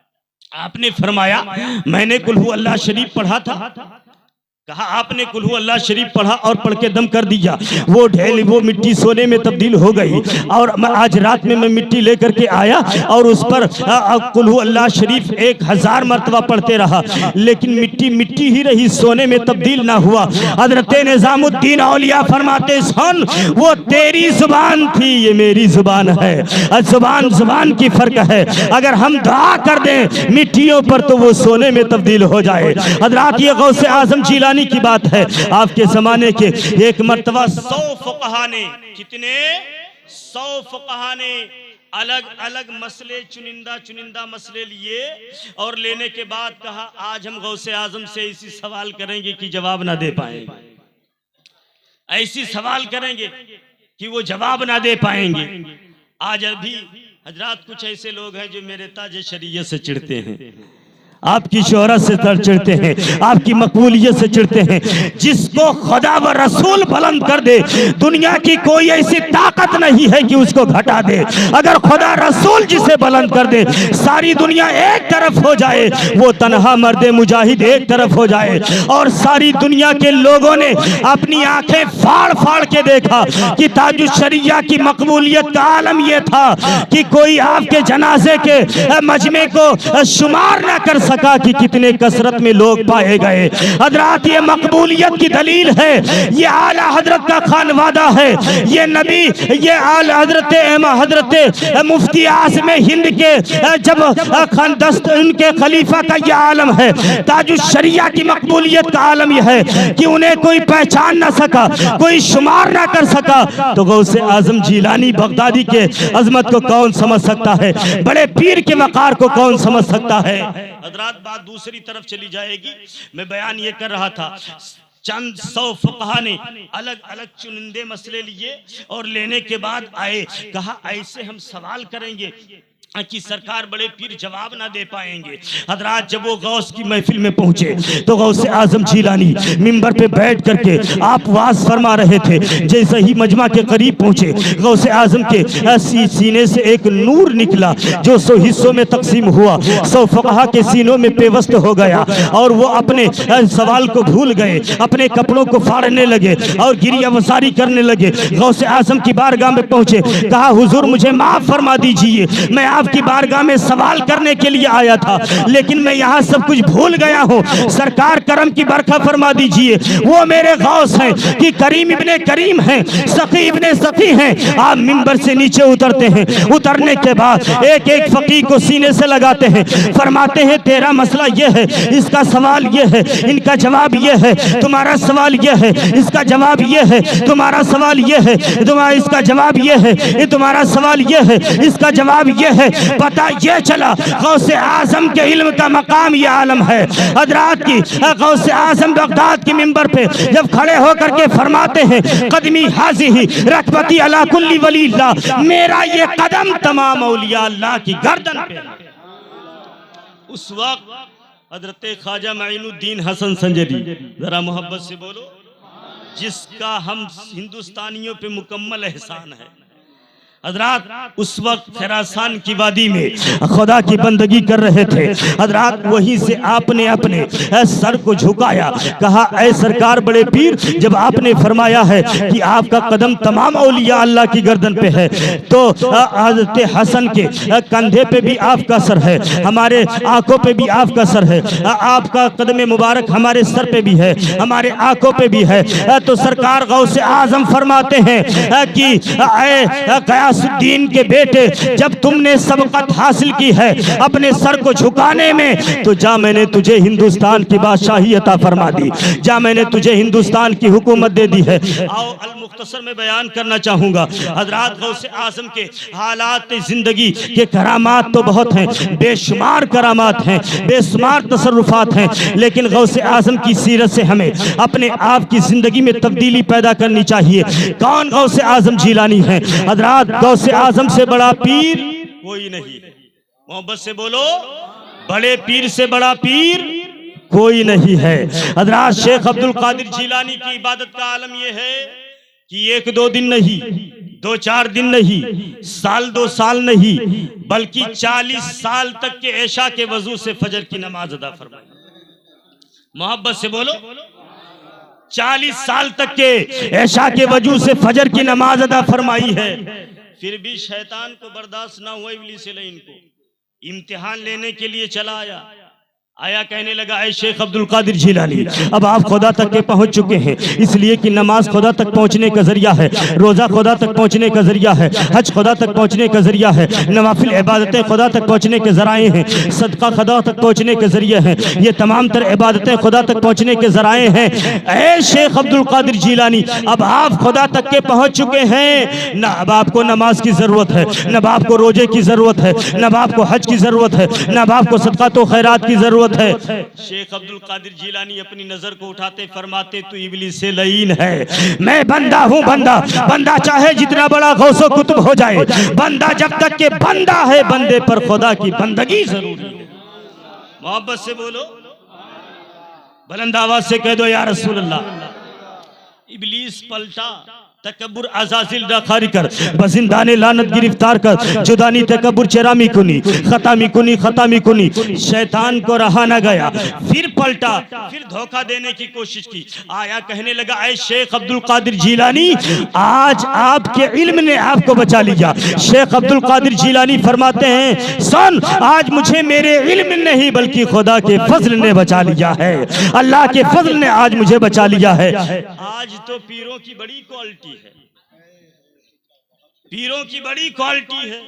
आपने फरमाया मैंने कुल हु अल्लाह शरीफ पढ़ा था। कहा आपने कुल हु अल्लाह शरीफ पढ़ा और पढ़ के दम कर दिया। वो ढेल, वो मिट्टी सोने में तब्दील हो गई। और आज रात में मैं मिट्टी लेकर के आया और उस पर कुल हु अल्लाह शरीफ 1000 मरतबा पढ़ते रहा, लेकिन मिट्टी मिट्टी ही रही, सोने में तब्दील ना हुआ। हजरत निजामुद्दीन औलिया फरमाते सुन, वो तेरी जुबान थी, ये मेरी जुबान है। जुबान जुबान की फर्क है। अगर हम दुआ कर दें मिट्टियों पर तो वो सोने में तब्दील हो जाए। हजरात ये गौसे आजम जिलानी की बात है। आपके जमाने के एक मर्तबा 100 फुकहा ने, कितने 100 फुकहा ने अलग अलग मसले, चुनिंदा मसले लिए और लेने के बाद कहा आज हम गौसे आजम से इसी सवाल करेंगे कि जवाब ना दे पाएंगे, ऐसी सवाल करेंगे कि वो जवाब ना दे पाएंगे। आज अभी हजरात कुछ ऐसे लोग हैं जो मेरे ताज शरीयत से चिढ़ते हैं। आपकी शोहरत से चिढ़ते हैं, आपकी मकबूलियत से चिढ़ते हैं। जिसको खुदा व रसूल बुलंद कर दे, दुनिया की कोई ऐसी ताकत नहीं है कि उसको घटा दे। अगर खुदा रसूल जिसे बुलंद कर दे, सारी दुनिया एक तरफ हो जाए, वो तन्हा मर्दे मुजाहिद एक तरफ हो जाए। और सारी दुनिया के लोगों ने अपनी आंखें फाड़ फाड़ के देखा कि ताजुश शरिया की मकबूलियत का आलम यह था कि कोई आपके जनाजे के मजमे को शुमार न कर सका कि कितने कसरत में लोग पाए गए। हजरात, ये मकबूलियत की दलील है, ये आला हजरत का खानवादा है, ये नबी, ये आला हजरत मुफ्ती आज़म हिंद के जब खानदस्त उनके खलीफा का यह आलम है। ताजुश शरिया की मकबूलियत का आलम यह है कि उन्हें कोई पहचान ना सका, कोई शुमार ना कर सका, तो गौसे आजम जिलानी बगदादी के अजमत को कौन समझ सकता है? बड़े पीर के वकार को कौन समझ सकता है? हजरात, बात दूसरी तरफ चली जाएगी। मैं बयान ये कर रहा था, चंद 100 फुकहा ने अलग अलग चुनिंदे मसले लिए और लेने के बाद आए, कहा ऐसे हम सवाल करेंगे कि सरकार बड़े पीर जवाब ना दे पाएंगे। हजरात, जब वो गौस की महफिल में पहुंचे तो गौसे आजम जिलानी मिंबर पे बैठ करके आप वाज फरमा रहे थे। जैसे ही मजमा के करीब पहुंचे, गौसे आजम के सीने से एक नूर निकला जो 100 हिस्सों में तकसीम हुआ। 100 फुकहा के सीनों में पेवस्त हो गया और वो अपने सवाल को भूल गए, अपने कपड़ों को फाड़ने लगे और गिरिया वसारी करने लगे। गौसे आजम की बारगाह में पहुंचे, कहा हुजूर मुझे माफ फरमा दीजिए, मैं आपकी बारगाह में सवाल करने के लिए आया था, लेकिन मैं यहाँ सब कुछ भूल गया हूँ। सरकार करम की बरखा फरमा दीजिए। वो मेरे गौस हैं कि करीम इब्ने करीम हैं, सखी इब्ने सखी हैं। आप मिंबर से नीचे उतरते हैं, उतरने के बाद एक एक फकीह को सीने से लगाते हैं, फरमाते हैं तेरा मसला ये है, इसका सवाल ये है, इनका जवाब ये है, तुम्हारा सवाल ये है, इसका जवाब ये है, तुम्हारा सवाल ये है, तुम्हारा इसका जवाब ये है, तुम्हारा सवाल ये है, इसका जवाब ये है। पता ये चला गौसे आजम के इल्म का मकाम ये आलम है। हजरात की गौसे आजम बगदाद की मिंबर पे जब खड़े होकर के फरमाते हैं कदमी हाजी ही रकबती अला कुल्ली वलील्लाह, मेरा ये कदम तमाम औलिया अल्लाह की गर्दन पे। उस वक्त हजरत ख्वाजा माइनुद्दीन हसन संजरी, जरा मोहब्बत से बोलो, जिसका हम हिंदुस्तानियों पे मुकम्मल एहसान है। हजरात उस वक्त खैरासान की वादी में खुदा की बंदगी कर रहे थे। हजरात वहीं से आपने अपने सर को झुकाया, कहा ऐ सरकार बड़े पीर, जब आपने फरमाया है कि आपका कदम तमाम औलिया अल्लाह की गर्दन पे है, तो हजरत हसन के कंधे पे भी आपका सर है, हमारे आंखों पे भी आपका सर है, आपका कदम मुबारक हमारे सर पे भी है, हमारे आंखों पे भी है। तो सरकार गौसे आजम फरमाते हैं कि गयासुद्दीन के बेटे, जब तुमने सबकत हासिल की है अपने सर को झुकाने में, तो जा मैंने तुझे हिंदुस्तान की बादशाही अता फरमा दी, जा मैंने तुझे हिंदुस्तान की हुकूमत दे दी है। आओ अल मुख्तसर में बयान करना चाहूँगा। हजरात गौसे आज़म के हालात ज़िंदगी के करामात तो बहुत हैं, बेशुमार करामात हैं, बेशुमार तसर्रुफात हैं, लेकिन गौसे आज़म की सीरत से हमें अपने आप की ज़िंदगी में तब्दीली पैदा करनी चाहिए। कौन गौसे आज़म जिलानी है? हजरात गौसे आज़म से बड़ा पीर कोई नहीं। मोहब्बत से बोलो, बड़े पीर से बड़ा पीर कोई नहीं है। हजरात शेख अब्दुल कादिर जिलानी की इबादत का आलम यह है कि 1-2 दिन नहीं, 2-4 दिन नहीं, साल 2 साल नहीं, बल्कि 40 साल तक के ऐशा के वजू से फजर की नमाज अदा फरमाई। मोहब्बत से बोलो, 40 साल तक के ऐशा के वजू से फजर की नमाज अदा फरमाई है। फिर भी शैतान को बर्दाश्त ना हुआ, इब्लीस लईन को इम्तिहान लेने के लिए चला आया, कहने लगा ऐ शेख अब्दुल कादिर जिलानी, अब आप खुदा तक के पहुंच चुके हैं, इसलिए कि नमाज खुदा तक पहुंचने का जरिया है, रोजा खुदा तक पहुंचने का जरिया है, हज खुदा तक पहुंचने का जरिया है, नवाफिल इबादतें खुदा तक पहुंचने के जराए हैं, सदका खुदा तक पहुंचने के जरिए हैं, ये तमाम तर इबादतें खुदा तक पहुंचने के जराए हैं। ऐ शेख अब्दुल कादिर जिलानी, अब आप खुदा तक के पहुंच चुके हैं, न अब आपको नमाज की जरूरत है, न आपको रोजे की जरूरत है, न आपको हज की जरूरत है, न आपको सदका तो खैरात की जरूरत है। शेख अब्दुल कादिर जिलानी अपनी नजर को उठाते फरमाते, तू इब्लीस से लईन है, मैं बंदा हूँ। बंदा चाहे जितना बड़ा गौसो कुतुब हो जाए, बंदा जब तक के बंदा है, बंदे पर खुदा की बंदगी जरूरी है। मोहब्बत से बोलो, बुलंद आवाज से कह दो या रसूल अल्लाह। इब्लीस पलटा, तकब्बुर अज़ाज़िल रखारी कर, बजिंदाने लानत गिरफ्तार कर, जुदानी तकब्बुर चरामी कुनी, खतामी कुनी। शैतान को रहा ना गया, फिर पलटा, फिर धोखा देने की कोशिश की। आया कहने लगा, ऐ शेख अब्दुल कादिर जिलानी, आज आपके इल्म ने आपको बचा लिया। शेख अब्दुल कादिर जिलानी फरमाते हैं, सुन, आज मुझे मेरे इल्म नहीं बल्कि खुदा के फजल ने बचा लिया है, अल्लाह के फजल ने आज मुझे बचा लिया है। आज तो पीरों की बड़ी क्वालिटी है, पीरों की बड़ी क्वालिटी है।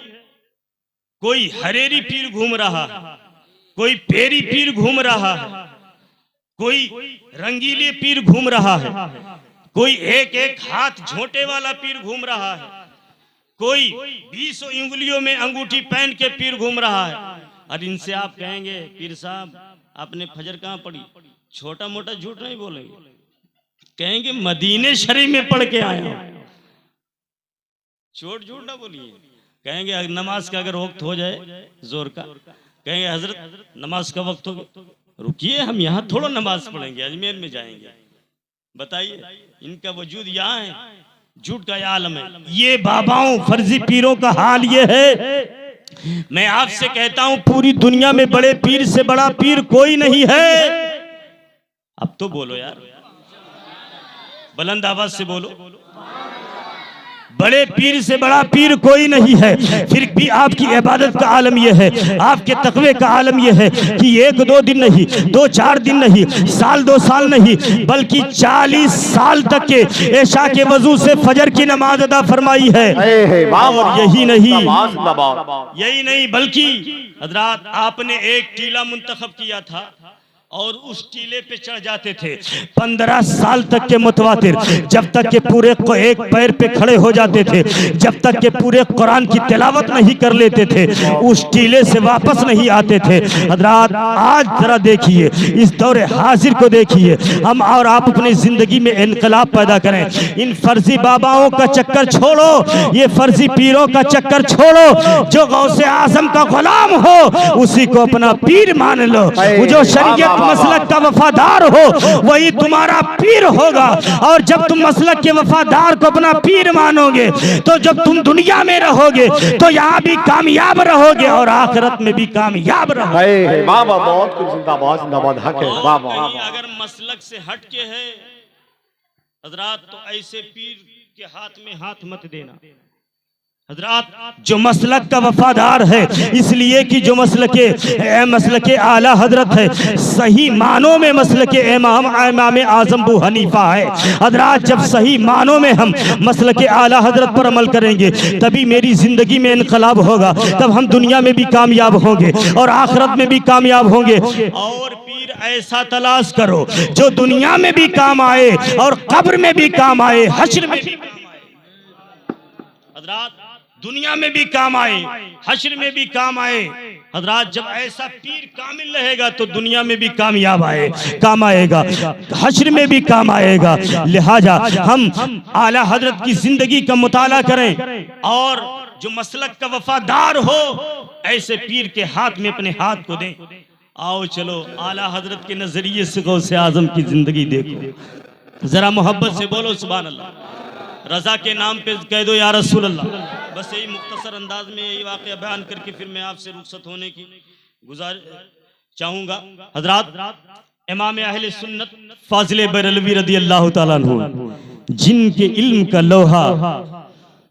कोई हरेरी पीर घूम रहा है, कोई पेरी पीर घूम रहा है, कोई रंगीले पीर घूम रहा है, कोई एक एक हाथ झोंटे वाला पीर घूम रहा है, कोई 20 उंगलियों में अंगूठी पहन के पीर घूम रहा है। और इनसे आप कहेंगे, पीर साहब आपने फजर कहाँ पढ़ी? छोटा मोटा झूठ नहीं बोलेंगे, कहेंगे मदीने शरीफ में पढ़ के आए हो। छोट झूठ ना बोलिए। कहेंगे नमाज का अगर वक्त हो जाए जोर का, कहेंगे हजरत नमाज का वक्त हो गया, रुकिए हम यहाँ थोड़ा नमाज पढ़ेंगे, अजमेर में जाएंगे। बताइए, इनका वजूद यहाँ है, झूठ का आलम है। ये बाबाओं फर्जी पीरों का हाल ये है। मैं आपसे कहता हूँ, पूरी दुनिया में बड़े पीर से बड़ा पीर कोई नहीं है। अब तो बोलो यार, बुलंद आवाज से बोलो, बड़े पीर से बड़ा पीर कोई नहीं है। फिर भी आपकी इबादत का आलम यह है, आपके तकवे का आलम यह है कि 1-2 दिन नहीं, 2-4 दिन नहीं, साल 2 साल नहीं, बल्कि 40 साल तक के ऐशा के वजू से फजर की नमाज अदा फरमाई है। और यही नहीं बल्कि हजरात आपने एक टीला मुंतखब किया था और उस टीले पे चढ़ जाते थे 15 साल तक के मुतवातिर, जब तक के पूरे को एक पैर पे खड़े हो जाते थे, जब तक के पूरे कुरान की तिलावत नहीं कर लेते थे, उस टीले से वापस नहीं आते थे। हजरात आज जरा देखिए, इस दौरे हाजिर को देखिए, हम और आप अपनी जिंदगी में इनकलाब पैदा करें। इन फर्जी बाबाओं का चक्कर छोड़ो, ये फर्जी पीरों का चक्कर छोड़ो। जो गौसे आजम का गुलाम हो उसी को अपना पीर मान लो। जो शरीयत मसलक का वफादार हो वही तुम्हारा पीर होगा। और जब तुम मसलक के वफादार को अपना पीर मानोगे तो जब तुम दुनिया में रहोगे तो यहाँ भी कामयाब रहोगे और आखिरत में भी कामयाब रहोगे। अगर मसलक से हट के है हजरात, तो ऐसे पीर के हाथ में हाथ मत देना। हजरात जो मसलक का वफादार है, इसलिए कि जो मसलके आला हजरत है, सही मानों में मसलके इमाम आजम अबू हनीफा है। हजरात जब सही मानों में हम मसलके आला हजरत पर अमल करेंगे तभी मेरी जिंदगी में इनकलाब होगा, तब हम दुनिया में भी कामयाब होंगे और आखिरत में भी कामयाब होंगे। और पीर ऐसा तलाश करो जो दुनिया में भी काम आए और कब्र में भी काम आए, हश्र में भी। हजरात दुनिया में भी काम आए, हश्र में भी काम आए। हजरात जब ऐसा पीर कामिल रहेगा तो दुनिया में भी कामयाब आए, काम आएगा, हश्र में भी काम आएगा। लिहाजा हम आला हजरत की जिंदगी का मुताला करें और जो मसलक का वफादार हो ऐसे पीर के हाथ में अपने हाथ को दें। आओ चलो आला हजरत के नजरिए से गौसे आजम की जिंदगी देखो, जरा मोहब्बत से बोलो सुभान अल्लाह। रजा के नाम पे कह दो या रसूल अल्लाह। बस यही मुख्तसर अंदाज में यही वाक़या बयान करके फिर मैं आपसे रुखसत होने की गुजारिश चाहूँगा। हजरात इमाम अहले सुन्नत फाजिल बरेलवी रदी अल्लाह ताला अन्हु, जिनके इल्म का लोहा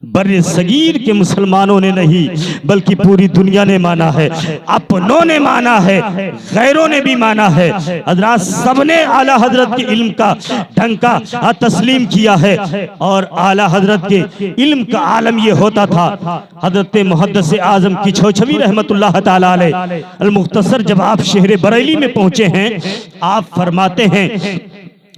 बर्रे सगीर के मुसलमानों ने नहीं बल्कि पूरी दुनिया ने माना है, अपनों ने माना है, गैरों ने भी माना है। हजरात सबने आला हजरत के इल्म का ढंका तस्लीम किया है। और आला हजरत के इल्म का आलम ये होता था। हजरत मुहद्दिस आजम की छोछवी रहमतुल्लाह ताला अलैह अल मुख्तसर जब आप शहर बरेली में पहुंचे हैं, आप फरमाते हैं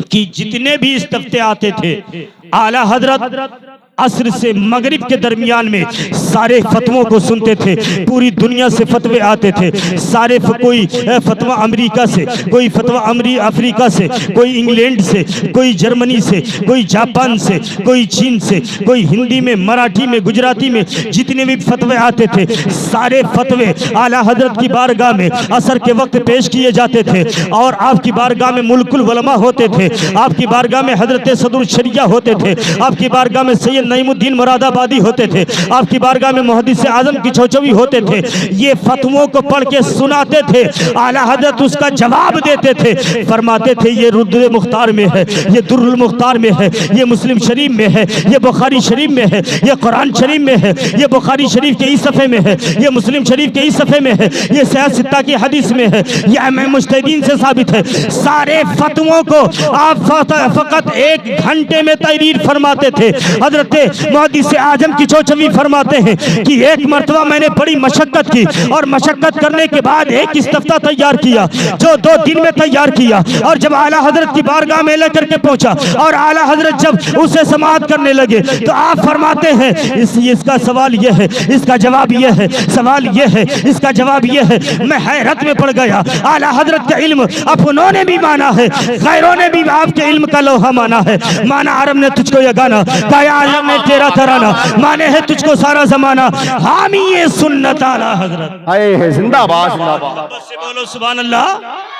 कि जितने भी इस तफ्ते आते थे आला हजरत असर से मगरिब के दरमियान में सारे फतवों को सुनते थे। पूरी दुनिया से फतवे आते थे सारे, कोई फतवा अमेरिका से, कोई फतवा अफ्रीका से, कोई इंग्लैंड से, कोई जर्मनी से, कोई जापान से, कोई चीन से, कोई हिंदी में, मराठी में, गुजराती में, जितने भी फतवे आते थे सारे फतवे आला हजरत की बारगाह में असर के वक्त पेश किए जाते थे। और आपकी बारगाह में मुल्कुल उलमा होते थे, आपकी बारगाह में हजरत सदरुल शरिया होते थे, आपकी बारगाह में सैयद नईमुद्दीन मुरादाबादी होते थे, आपकी बारगाह में मुहद्दिस आजम की चौचवी होते थे। ये फतवों को पढ़ के सुनाते थे, आला हजरत उसका जवाब देते थे, फरमाते थे ये रुद्र मुख्तार में है, ये दुर्रुल मुख्तार में है, ये मुस्लिम शरीफ में है, ये बुखारी शरीफ में है, ये कुरान शरीफ में है, ये बुखारी शरीफ के इस सफ़े में है, ये मुस्लिम शरीफ के इस सफ़े में है, ये सहीह सित्ता की हदीस में है, ये इमाम मुज्तहिदीन से साबित है। सारे फतवों को आप फकत 1 घंटे में तहरीर फरमाते थे। हजरत मुहद्दिस आजम की चौचवी फरमाते हैं कि एक मरतबा मैंने बड़ी मशक्कत की और मशक्कत करने के बाद एक इस्तफ्ता तैयार किया जो 2 दिन में तैयार किया, और जब आला हजरत की बारगाह में लेकर के पहुंचा और आला हजरत जब उसे समाअत करने लगे तो आप फरमाते हैं इसका सवाल यह है, इसका जवाब यह है, सवाल यह है, इसका जवाब यह है। मैं हैरत में पड़ गया। आला हजरत का इल्म अपनों ने भी माना है, गैरों ने भी आपके इल्म का लोहा माना है। माना अरब ने तुझको ये गाना, काया आलम ने तेरा तराना, माने है तुझको सारा जमाना, हामी ये सुन्नत आला हजरत। है जिंदाबाद जिंदाबाद। बस से बोलो सुभान अल्लाह।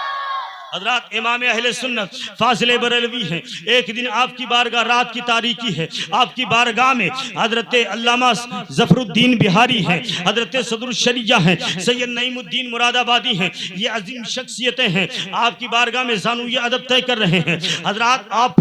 हजरत इमाम अहले सुन्नत फाजिल बरेलवी हैं। एक दिन आपकी बारगाह, रात की तारीकी है, आपकी बारगाह में हजरत अल्लामा ज़फरुद्दीन बिहारी हैं, हजरत सदरुल शरिया हैं, सैयद नईमुद्दीन मुरादाबादी हैं। ये अजीम शख्सियतें हैं, आपकी बारगाह में ज़ानुय अदब तय कर रहे हैं। हजरत आप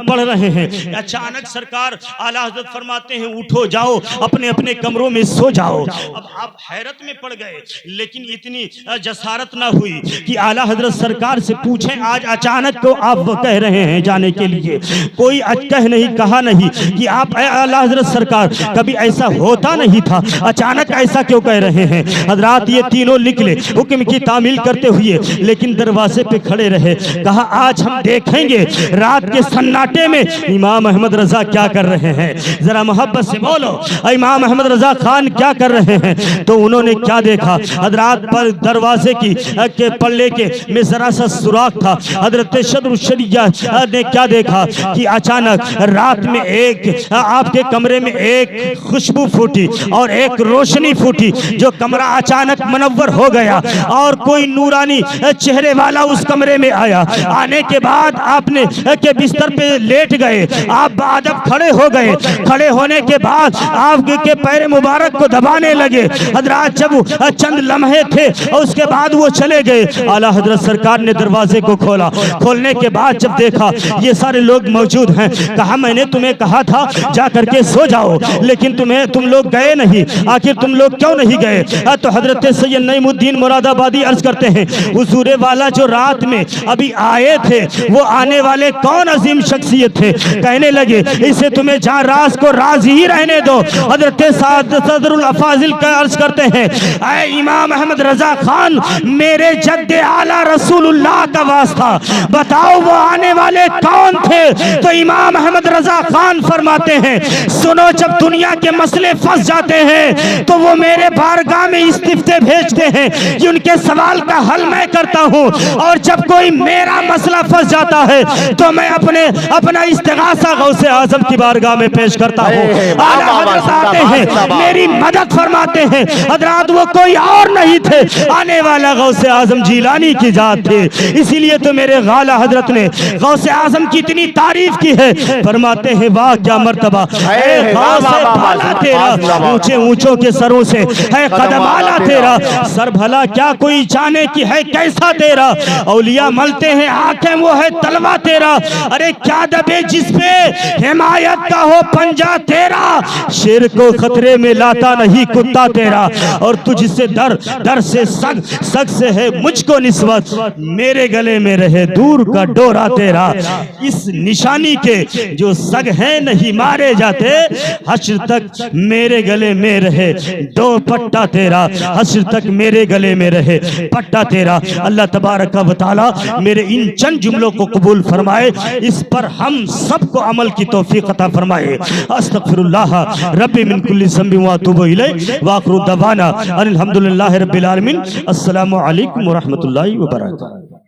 पढ़ रहे हैं, अचानक सरकार आला हजरत फरमाते हैं उठो, जाओ अपने अपने कमरों में सो जाओ। अब आप हैरत में पड़ गए, लेकिन इतनी जसारत ना हुई कि आला हजरत सरकार से पूछें आज अचानक क्यों आप कह रहे हैं जाने के लिए। कोई कह नहीं, कहा नहीं कि आप आला हजरत सरकार कभी ऐसा होता नहीं था, अचानक ऐसा क्यों कह रहे हैं। हजरात ये तीनों निकले हुक्म की तामील करते हुए, लेकिन दरवाजे पे खड़े रहे। कहा आज हम देखेंगे रात के सन्नाटे में इमाम अहमद रजा क्या कर रहे हैं। जरा मोहब्बत से बोलो इमाम अहमद रजा खान क्या कर रहे हैं। तो उन्होंने क्या देखा, हजरात पर दरवाजे के पल्ले के में जरा सा सुराख था। हजरत सदरुल शरिया ने क्या देखा कि अचानक रात में एक आपके कमरे में एक खुशबू फूटी और एक रोशनी फूटी, जो कमरा अचानक मुनव्वर हो गया और कोई नूरानी चेहरे वाला उस कमरे में आया। आने के बाद आपने के बिस्तर पे लेट गए, आप बादब खड़े हो गए। खड़े होने के बाद आपके पैर मुबारक को दबाने लगे। हजरात जब चंद लम्हे थे और उसके बाद वो चले गए, आला हजरत सरकार ने दरवाजे को खोला। खोलने के बाद जब देखा ये सारे लोग मौजूद हैं, कहा मैंने तुम्हें कहा था जा करके सो जाओ, लेकिन तुम लोग गए नहीं, आखिर तुम लोग क्यों नहीं गए। तो हजरत सैयद नईमुद्दीन मुरादाबादी अर्ज करते हैं हुजूरे वाला जो रात में अभी आए थे वो आने वाले कौन अजीम शख्सियत थे। कहने लगे इसे तुम्हें जहां राज को राज ही रहने दो। हजरत सदरुल अफाजिल का अर्ज करते हैं ऐ इमाम अहमद रजा खान, मेरे जद्दे आला रसूलुल्लाह का वास्ता बताओ वो आने वाले कौन थे। तो इमाम अहमद रजा खान फरमाते हैं सुनो, जब दुनिया के मसले फंस जाते हैं तो वो मेरे बारगाह में इस्तिफ्ते भेजते हैं कि उनके सवाल का हल मैं करता हूँ, और जब कोई मेरा मसला फंस जाता है तो मैं अपना इस्तिगासा गौसे आजम की बारगाह में पेश करता हूँ। आला हजरत आते हैं, मेरी मदद फरमाते हैं। हजरात वो कोई और नहीं थे, आने वाला गौसे आजम जीलानी की जात थे। इसीलिए तो मेरे गाला हजरत ने गौसे आजम की इतनी तारीफ की है। फरमाते हैं वाह क्या मर्तबा है गौसे भाला तेरा, ऊंचे ऊंचों के सरों से है कदम आला तेरा। सर भला क्या कोई जाने की है कैसा तेरा, औलिया मलते हैं आंखें वो है तलवा तेरा। अरे क्या दबे जिसपे हिमायत का हो पंजा तेरा, शेर को खतरे में लाता नहीं कुत्ता तेरा। और तुझसे दर से सग से है मुझको निस्बत, मेरे गले में रहे दूर का डोरा तेरा, इस निशानी के जो सग है नहीं मारे जाते, हश्र तक मेरे गले में रहे दो पट्टा तेरा, हश्र तक मेरे गले में रहे पट्टा तेरा। अल्लाह तबारक व तआला मेरे इन चंद जुमलों को कबूल फरमाए, इस पर हम सबको अमल की तौफीक अता फरमाए। अस्तगफिरुल्लाह रब्बी मिन कुल्ली ज़ंबि व अतूबु इलैहि व आखिरु दवाना अनिल हम्दुलिल्लाहि रब्बिल आलमीन। अस्सलामु अलैकुम व रहमतुल्लाहि व बरकातहू।